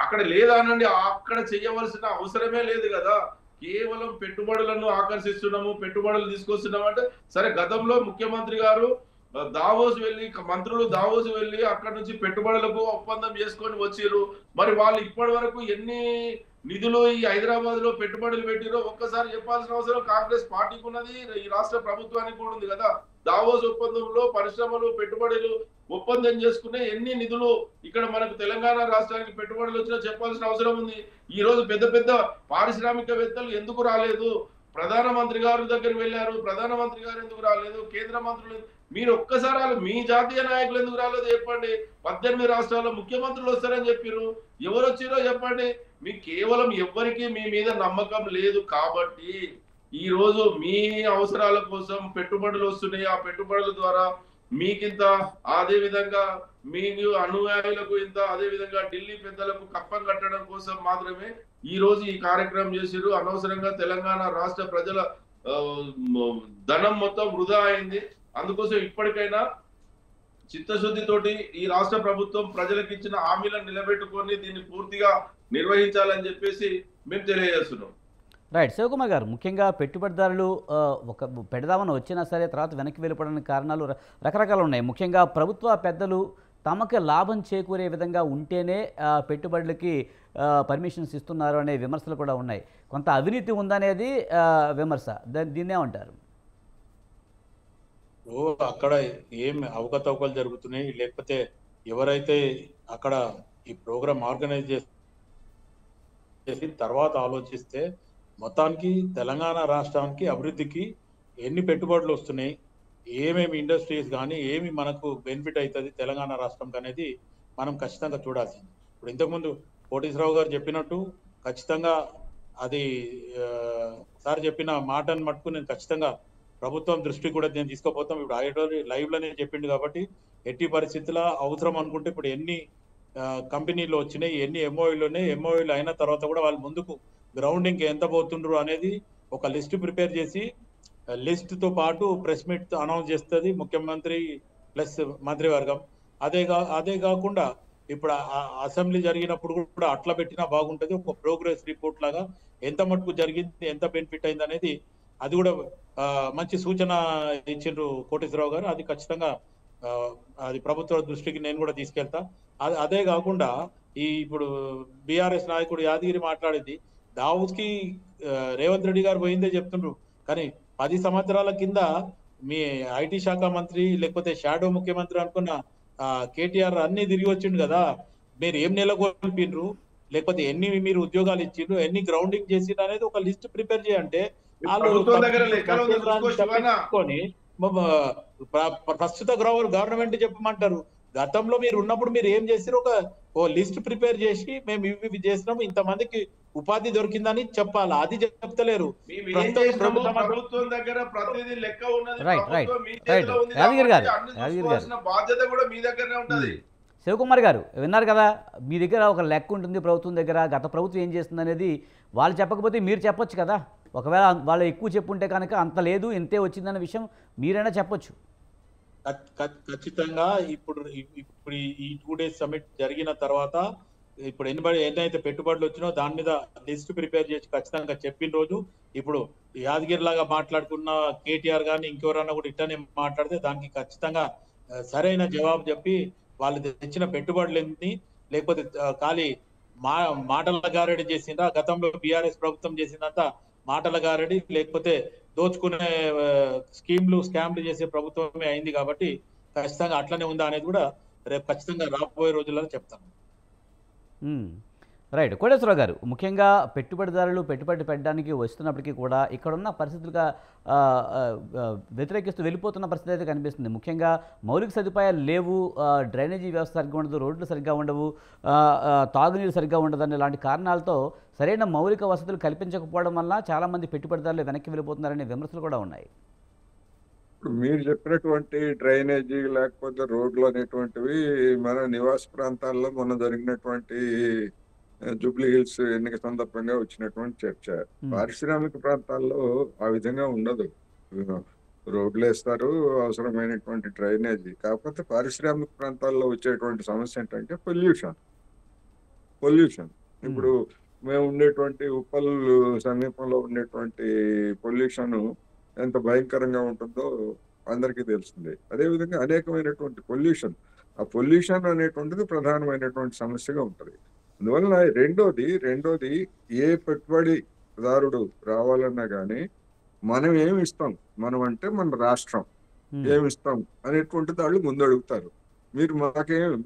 అక్కడ లేదానండి, అక్కడ చేయవలసిన అవసరమే లేదు కదా. కేవలం పెట్టుబడులను ఆకర్షిస్తున్నాము, పెట్టుబడులు తీసుకొస్తున్నాము అంటే సరే. గతంలో ముఖ్యమంత్రి గారు మంత్రులు దావోస్ వెళ్ళి అక్కడ నుంచి పెట్టుబడులకు ఒప్పందం చేసుకొని వచ్చిర్రు. మరి వాళ్ళు ఇప్పటి వరకు ఎన్ని నిధులు ఈ హైదరాబాద్ లో పెట్టుబడులు పెట్టిరో ఒక్కసారి చెప్పాల్సిన అవసరం కాంగ్రెస్ పార్టీకి ఉన్నది, ఈ రాష్ట్ర ప్రభుత్వానికి కూడా ఉంది కదా. దావోస్ ఒప్పందంలో పరిశ్రమలు పెట్టుబడులు ఒప్పందం చేసుకునే ఎన్ని నిధులు ఇక్కడ మనకు తెలంగాణ రాష్ట్రానికి పెట్టుబడులు వచ్చినా చెప్పాల్సిన అవసరం ఉంది. ఈ రోజు పెద్ద పెద్ద పారిశ్రామికవేత్తలు ఎందుకు రాలేదు? ప్రధానమంత్రి గారి దగ్గరికి వెళ్ళారు, ప్రధానమంత్రి గారు ఎందుకు రాలేదు? కేంద్ర మంత్రులు మీరు ఒక్కసారి మీ జాతీయ నాయకులు ఎందుకు రాలేదు చెప్పండి. 18 రాష్ట్రాల్లో ముఖ్యమంత్రులు వస్తారని చెప్పారు, ఎవరు వచ్చిరో చెప్పండి. మీకు కేవలం ఎవ్వరికి మీ మీద నమ్మకం లేదు కాబట్టి ఈ రోజు మీ అవసరాల కోసం పెట్టుబడులు వస్తున్నాయి. ఆ పెట్టుబడుల ద్వారా మీకింత, అదే విధంగా మీకు అనుయాయులకు ఇంత, అదే విధంగా ఢిల్లీ పెద్దలకు కప్పం కట్టడం కోసం మాత్రమే ఈ రోజు ఈ కార్యక్రమం చేసిరు. అనవసరంగా తెలంగాణ రాష్ట్ర ప్రజల ధనం మొత్తం వృధా అయింది. అందుకోసం ఇప్పటికైనా చిత్తశుద్ధితోటి ఈ రాష్ట్ర ప్రభుత్వం ప్రజలకు ఇచ్చిన హామీలను నిలబెట్టుకొని దీన్ని పూర్తిగా నిర్వహించాలని చెప్పేసి మేము తెలియజేస్తున్నాం. రైట్. శివకుమార్ గారు, ముఖ్యంగా పెట్టుబడిదారులు ఒక పెడదామని వచ్చినా సరే తర్వాత వెనక్కి వెళ్ళిపోవడానికి కారణాలు రకరకాలు ఉన్నాయి. ముఖ్యంగా ప్రభుత్వ పెద్దలు తమకు లాభం చేకూరే విధంగా ఉంటేనే పెట్టుబడులకి పర్మిషన్స్ ఇస్తున్నారు అనే విమర్శలు కూడా ఉన్నాయి. కొంత అవినీతి ఉందనేది విమర్శ. దీన్నే ఉంటారు. అక్కడ ఏం అవకతవకలు జరుగుతున్నాయి, లేకపోతే ఎవరైతే అక్కడ ఈ ప్రోగ్రామ్ ఆర్గనైజ్ చేసి తర్వాత ఆలోచిస్తే మొత్తానికి తెలంగాణ రాష్ట్రానికి అభివృద్ధికి ఎన్ని పెట్టుబడులు వస్తున్నాయి, ఏమేమి ఇండస్ట్రీస్ కానీ ఏమి మనకు బెనిఫిట్ అవుతుంది తెలంగాణ రాష్ట్రంకి అనేది మనం ఖచ్చితంగా చూడాల్సింది. ఇప్పుడు ఇంతకుముందు కోటేశ్వరరావు గారు చెప్పినట్టు ఖచ్చితంగా అది సార్ చెప్పిన మాటను మట్టుకు నేను ఖచ్చితంగా ప్రభుత్వం దృష్టికి కూడా నేను తీసుకోపోతాం. ఇప్పుడు ఐడోరి లైవ్ లోనే చెప్పిండు కాబట్టి ఎట్టి పరిస్థితుల్లో అవసరం అనుకుంటే ఇప్పుడు ఎన్ని కంపెనీలు వచ్చినాయి, ఎన్ని ఎంఓయూలు అయిన తర్వాత కూడా వాళ్ళు ముందుకు గ్రౌండింగ్ ఎంత పోతుండ్రు అనేది ఒక లిస్ట్ ప్రిపేర్ చేసి లిస్ట్ తో పాటు ప్రెస్ మీట్ అనౌన్స్ చేస్తుంది ముఖ్యమంత్రి ప్లస్ మంత్రివర్గం. అదే కాకుండా ఇప్పుడు అసెంబ్లీ జరిగినప్పుడు కూడా అట్లా పెట్టినా బాగుంటది. ఒక ప్రోగ్రెస్ రిపోర్ట్ లాగా ఎంత మటుకు జరిగింది, ఎంత బెనిఫిట్ అయింది అనేది అది కూడా మంచి సూచన ఇచ్చిండ్రు కోటేశ్వరరావు గారు. అది ఖచ్చితంగా అది ప్రభుత్వ దృష్టికి నేను కూడా తీసుకెళ్తా. అదే కాకుండా ఇప్పుడు బీఆర్ఎస్ నాయకుడు యాదగిరి మాట్లాడింది దావోస్ కి రేవంత్ రెడ్డి గారు పోయిందే చెప్తుండ్రు. కానీ 10 సంవత్సరాల కింద మీ ఐటీ శాఖ మంత్రి లేకపోతే షాడో ముఖ్యమంత్రి అనుకున్న కేటీఆర్ అన్ని తిరిగి వచ్చిండు కదా, మీరు ఏం నెలకొల్పిండ్రు, లేకపోతే ఎన్ని మీరు ఉద్యోగాలు ఇచ్చిండ్రు, ఎన్ని గ్రౌండింగ్ చేసిండ్రు అనేది ఒక లిస్ట్ ప్రిపేర్ చేయంటే వాళ్ళు ప్రభుత్వం దగ్గర లెక్కలు ఉందో చూసుకో శివన్న. తప్పించుకొని ప్రస్తుత గవర్నమెంట్ చెప్పమంటారు. గతంలో మీరు ఉన్నప్పుడు మీరు ఏం చేసారు, ఓ లిస్ట్ ప్రిపేర్ చేసి మేము ఇవి చేసినాము, ఇంతమందికి ఉపాధి దొరికిందని చెప్పాలి. అది చెప్తలేరు. మేము ఏం చేసినాము, ప్రభుత్వం దగ్గర ప్రతిదీ లెక్క ఉన్నది. రైట్, ప్రభుత్వం మీ రైట్. చేతిలో ఉంది యాదగిరి గారు, కాబట్టి అన్ని యాదగిరి గారు. చూసుకోవాల్సిన బాధ్యత కూడా మీ దగ్గరనే ఉంటది. శివకుమార్ గారు విన్నారు కదా, మీ దగ్గర ఒక లెక్క ఉంటుంది ప్రభుత్వం దగ్గర, గత ప్రభుత్వం ఏం చేస్తుంది అనేది వాళ్ళు చెప్పకపోతే మీరు చెప్పొచ్చు కదా. ఒకవేళ వాళ్ళు ఎక్కువ చెప్పుంటే కనుక అంత లేదు ఇంతే వచ్చిందన్న విషయం మీరైనా చెప్పొచ్చు. ఖచ్చితంగా ఇప్పుడు ఈ 2 days సమ్మిట్ జరిగిన తర్వాత ఇప్పుడు ఎన్నైతే పెట్టుబడులు వచ్చినో దాని మీద లిస్ట్ ప్రిపేర్ చేసి ఖచ్చితంగా చెప్పిన రోజు, ఇప్పుడు యాదగిరి లాగా మాట్లాడుకున్న కేటీఆర్ గాని ఇంకెవరన్నా కూడా ఇట్టనే మాట్లాడితే దానికి ఖచ్చితంగా సరైన జవాబు చెప్పి వాళ్ళు తెచ్చిన పెట్టుబడులు ఎన్ని, లేకపోతే ఖాళీ మాటల గారడి చేసిందా, గతంలో బీఆర్ఎస్ ప్రభుత్వం చేసిందంతా మాటల గారడి, లేకపోతే దోచుకునే స్కామ్లు చేసే ప్రభుత్వమే అయింది. కాబట్టి ఖచ్చితంగా అట్లనే ఉందా అనేది కూడా రేపు ఖచ్చితంగా రాబోయే రోజుల్లో చెప్తాను. రైట్. కోటేశ్వరరావు గారు, ముఖ్యంగా పెట్టుబడిదారులు పెట్టుబడి పెట్టడానికి వస్తున్నప్పటికీ కూడా ఇక్కడున్న పరిస్థితులుగా వ్యతిరేకిస్తూ వెళ్ళిపోతున్న పరిస్థితి అయితే కనిపిస్తుంది. ముఖ్యంగా మౌలిక సదుపాయాలు లేవు, డ్రైనేజీ వ్యవస్థ సరిగ్గా ఉండదు, రోడ్లు సరిగ్గా ఉండవు, తాగునీరు సరిగ్గా ఉండదని ఇలాంటి కారణాలతో సరైన మౌలిక వసతులు కల్పించకపోవడం వల్ల చాలామంది పెట్టుబడిదారులు వెనక్కి వెళ్ళిపోతున్నారనే విమర్శలు కూడా ఉన్నాయి. ఇప్పుడు మీరు చెప్పినటువంటి డ్రైనేజీ లేకపోతే రోడ్లు అనేటువంటివి మన నివాస ప్రాంతాల్లో మొన్న జరిగినటువంటి జూబ్లీ హిల్స్ ఎన్నిక సందర్భంగా వచ్చినటువంటి చర్చ. పారిశ్రామిక ప్రాంతాల్లో ఆ విధంగా ఉండదు. రోడ్లు వేస్తారు, అవసరమైనటువంటి డ్రైనేజీ. కాకపోతే పారిశ్రామిక ప్రాంతాల్లో వచ్చేటువంటి సమస్య ఏంటంటే పొల్యూషన్. ఇప్పుడు మేము ఉండేటువంటి ఉప్పల్ సమీపంలో ఉండేటువంటి పొల్యూషన్ ఎంత భయంకరంగా ఉంటుందో అందరికీ తెలుస్తుంది. అదేవిధంగా అనేకమైనటువంటి పొల్యూషన్, ఆ పొల్యూషన్ అనేటువంటిది ప్రధానమైనటువంటి సమస్యగా ఉంటుంది. అందువలన రెండోది ఏ పెట్టుబడిదారుడు రావాలన్నా కానీ మనం ఏమి ఇస్తాం, మనం అంటే మన రాష్ట్రం ఏమి ఇస్తాం అనేటువంటిది వాళ్ళు ముందు అడుగుతారు.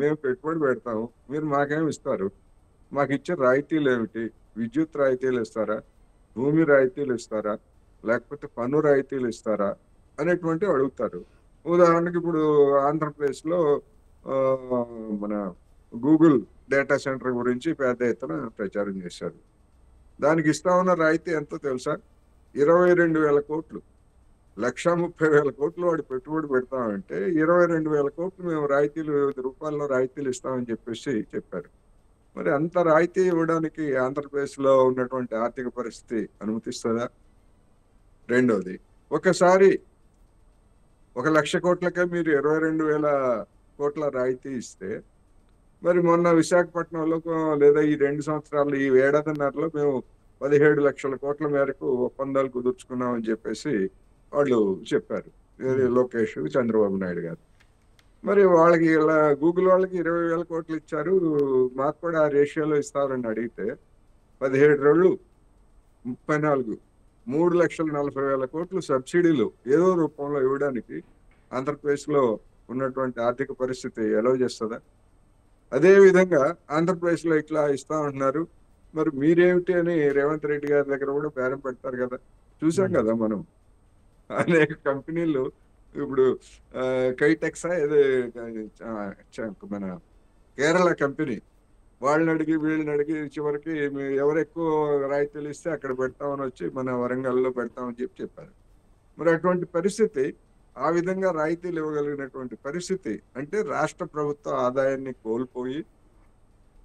మేము పెట్టుబడి పెడతాము, మీరు మాకేమి ఇస్తారు, మాకు ఇచ్చే రాయితీలు ఏమిటి, విద్యుత్ రాయితీలు ఇస్తారా, భూమి రాయితీలు ఇస్తారా, లేకపోతే పన్ను రాయితీలు ఇస్తారా అనేటువంటి అడుగుతారు. ఉదాహరణకి ఇప్పుడు ఆంధ్రప్రదేశ్లో మన గూగుల్ డేటా సెంటర్ గురించి పెద్ద ఎత్తున ప్రచారం చేశారు. దానికి ఇస్తామన్న రాయితీ ఎంతో తెలుసా? 22,000 కోట్లు. 1,30,000 కోట్లు వాడు పెట్టుబడి పెడతామంటే 22,000 కోట్లు మేము రూపాయల్లో రాయితీలు ఇస్తామని చెప్పేసి చెప్పారు. మరి అంత రాయితీ ఇవ్వడానికి ఆంధ్రప్రదేశ్లో ఉన్నటువంటి ఆర్థిక పరిస్థితి అనుమతిస్తుందా? రెండోది, ఒకసారి 1,00,000 కోట్లకే మీరు 22,000 కోట్ల రాయితీ ఇస్తే, మరి మొన్న విశాఖపట్నంలో లేదా ఈ 2 సంవత్సరాలు ఈ ఏడాదిన్నరలో మేము 17 లక్షల కోట్ల మేరకు ఒప్పందాలు కుదుర్చుకున్నామని చెప్పేసి వాళ్ళు చెప్పారు, లోకేష్, చంద్రబాబు నాయుడు గారు. మరి వాళ్ళకి ఇలా గూగుల్ వాళ్ళకి 20,000 కోట్లు ఇచ్చారు, మాకు కూడా ఆ రేషియోలో ఇస్తారని అడిగితే 17 రోజులు 34 3,40,000 కోట్లు సబ్సిడీలు ఏదో రూపంలో ఇవ్వడానికి ఆంధ్రప్రదేశ్లో ఉన్నటువంటి ఆర్థిక పరిస్థితి ఎలా చేస్తుందా? అదేవిధంగా ఆంధ్రప్రదేశ్లో ఇట్లా ఇస్తా ఉంటున్నారు, మరి మీరేమిటి అని రేవంత్ రెడ్డి గారి దగ్గర కూడా బేరం పెడతారు కదా. చూసాం కదా మనం అనేక కంపెనీలు. ఇప్పుడు కైటెక్సా ఏదో మన కేరళ కంపెనీ, వాళ్ళని అడిగి వీళ్ళని అడిగి చివరికి ఎవరు ఎక్కువ రాయితీలు ఇస్తే అక్కడ పెడతామని వచ్చి మన వరంగల్లో పెడతామని చెప్పారు. మరి అటువంటి పరిస్థితి, ఆ విధంగా రాయితీలు ఇవ్వగలిగినటువంటి పరిస్థితి అంటే రాష్ట్ర ప్రభుత్వ ఆదాయాన్ని కోల్పోయి,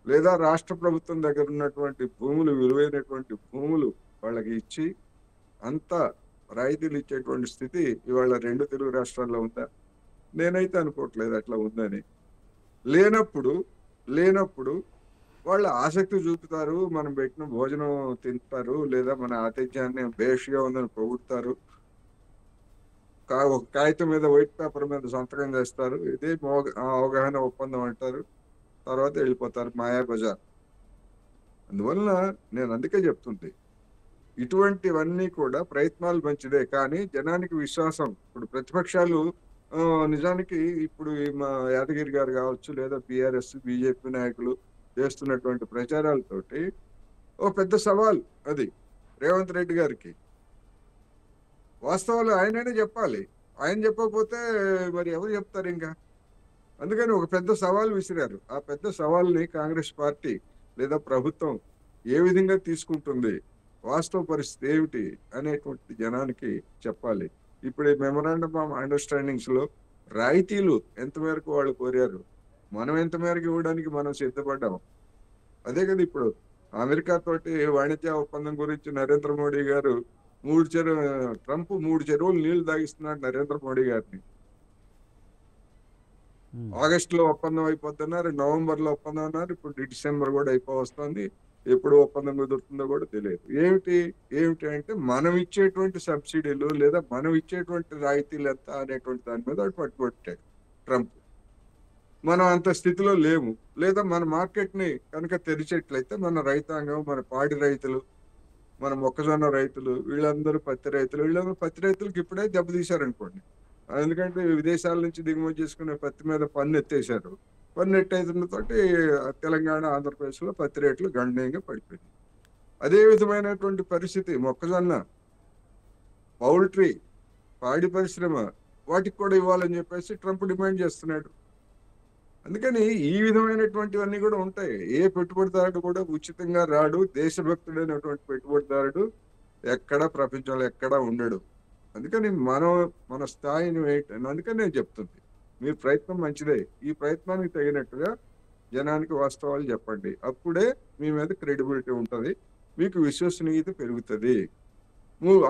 లేదా రాష్ట్ర ప్రభుత్వం దగ్గర ఉన్నటువంటి భూములు, విలువైనటువంటి భూములు వాళ్ళకి ఇచ్చి అంత రాయితీలు ఇచ్చేటువంటి స్థితి ఇవాళ 2 తెలుగు రాష్ట్రాల్లో ఉందా? నేనైతే అనుకోవట్లేదు అట్లా ఉందని. లేనప్పుడు వాళ్ళు ఆసక్తి చూపుతారు, మనం పెట్టిన భోజనం తింటారు, లేదా మన ఆతిథ్యాన్ని బేషిగా ఉందని పొగుడతారు, ఒక కాగితం మీద వైట్ పేపర్ మీద సంతకం చేస్తారు, ఇదే అవగాహన ఒప్పందం అంటారు, తర్వాత వెళ్ళిపోతారు మాయాబజార్. అందువలన నేను అందుకే చెప్తుంది, ఇటువంటివన్నీ కూడా ప్రయత్నాలు మంచిదే, కానీ జనానికి విశ్వాసం. ఇప్పుడు ప్రతిపక్షాలు నిజానికి ఇప్పుడు ఈ మా యాదగిరి గారు కావచ్చు, లేదా బీఆర్ఎస్ బీజేపీ నాయకులు చేస్తున్నటువంటి ప్రచారాలతోటి ఓ పెద్ద సవాల్ అది రేవంత్ రెడ్డి గారికి. వాస్తవాలు ఆయననే చెప్పాలి. ఆయన చెప్పకపోతే మరి ఎవరు చెప్తారు ఇంకా? అందుకని ఒక పెద్ద సవాల్ విసిరారు. ఆ పెద్ద సవాల్ని కాంగ్రెస్ పార్టీ లేదా ప్రభుత్వం ఏ విధంగా తీసుకుంటుంది, వాస్తవ పరిస్థితి ఏమిటి అనేటువంటి జనానికి చెప్పాలి. ఇప్పుడు ఈ మెమరాండమ్ ఆఫ్ అండర్స్టాండింగ్స్ లో రాయితీలు ఎంత మేరకు వాళ్ళు కోరారు, మనం ఎంత మేరకు ఇవ్వడానికి మనం సిద్ధపడ్డాం. అదే కదా ఇప్పుడు అమెరికా తోటి వాణిజ్య ఒప్పందం గురించి నరేంద్ర మోడీ గారు ట్రంప్ 3 చెరువులు నీళ్లు తాగిస్తున్నాడు నరేంద్ర మోడీ గారిని. ఆగస్టులో ఒప్పందం అయిపోతున్నారు, నవంబర్లో ఒప్పందం అన్నారు, ఇప్పుడు డిసెంబర్ కూడా అయిపోవస్తుంది. ఎప్పుడు ఒప్పందం కుదురుతుందో కూడా తెలియదు. ఏమిటి అంటే మనం ఇచ్చేటువంటి సబ్సిడీలు లేదా మనం ఇచ్చేటువంటి రాయితీలు ఎంత అనేటువంటి దాని మీద వాడు పట్టుబట్టాడు ట్రంప్. మనం అంత స్థితిలో లేము. లేదా మన మార్కెట్ ని కనుక తెరిచేట్లయితే మన రైతాంగం, మన పాడి రైతులు, మన మొక్కజొన్న రైతులు, వీళ్ళందరూ పత్తి రైతులకు ఇప్పుడే దెబ్బతీశారనుకోండి. ఎందుకంటే విదేశాల నుంచి దిగుమతి చేసుకునే పత్తి మీద పన్ను ఎత్తేసారు. పన్ను ఎత్తేతోటి తెలంగాణ, ఆంధ్రప్రదేశ్ లో పత్తి రేట్లు గణనీయంగా పడిపోయింది. అదే విధమైనటువంటి పరిస్థితి మొక్కజొన్న, పౌల్ట్రీ, పాడి పరిశ్రమ వాటికి కూడా ఇవ్వాలని చెప్పేసి ట్రంప్ డిమాండ్ చేస్తున్నాడు. అందుకని ఈ విధమైనటువంటివన్నీ కూడా ఉంటాయి. ఏ పెట్టుబడిదారుడు కూడా ఉచితంగా రాడు. దేశభక్తుడైనటువంటి పెట్టుబడిదారుడు ప్రపంచంలో ఎక్కడా ఉండడు. అందుకని మన స్థాయిని అందుకని నేను చెప్తుంది, మీ ప్రయత్నం మంచిదే. ఈ ప్రయత్నానికి తగినట్టుగా జనానికి వాస్తవాలు చెప్పండి. అప్పుడే మీ మీద క్రెడిబిలిటీ ఉంటుంది, మీకు విశ్వసనీయత పెరుగుతుంది.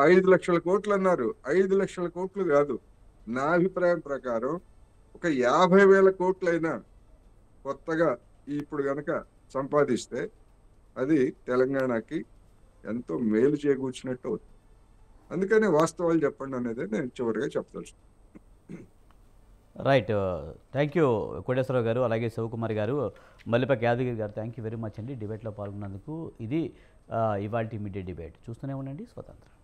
5 లక్షల కోట్లు అన్నారు. 5 లక్షల కోట్లు కాదు, నా అభిప్రాయం ప్రకారం ఒక 50,000 కోట్లైనా కొత్తగా ఇప్పుడు గనక సంపాదిస్తే అది తెలంగాణకి ఎంతో మేలు చేకూర్చినట్టు అవుతుంది. అందుకనే వాస్తవాలు చెప్పండి అనేది నేను చివరిగా చెప్పదలుచుకున్నాను. రైట్. థ్యాంక్ యూ కోటేశ్వరరావు గారు, అలాగే శివకుమార్ గారు, మల్లిపక్క యాదగిరి గారు. థ్యాంక్ యూ వెరీ మచ్ అండి డిబేట్లో పాల్గొన్నందుకు. ఇది ఇవాల్టి మీడియా డిబేట్. చూస్తూనే ఉండండి స్వతంత్రం.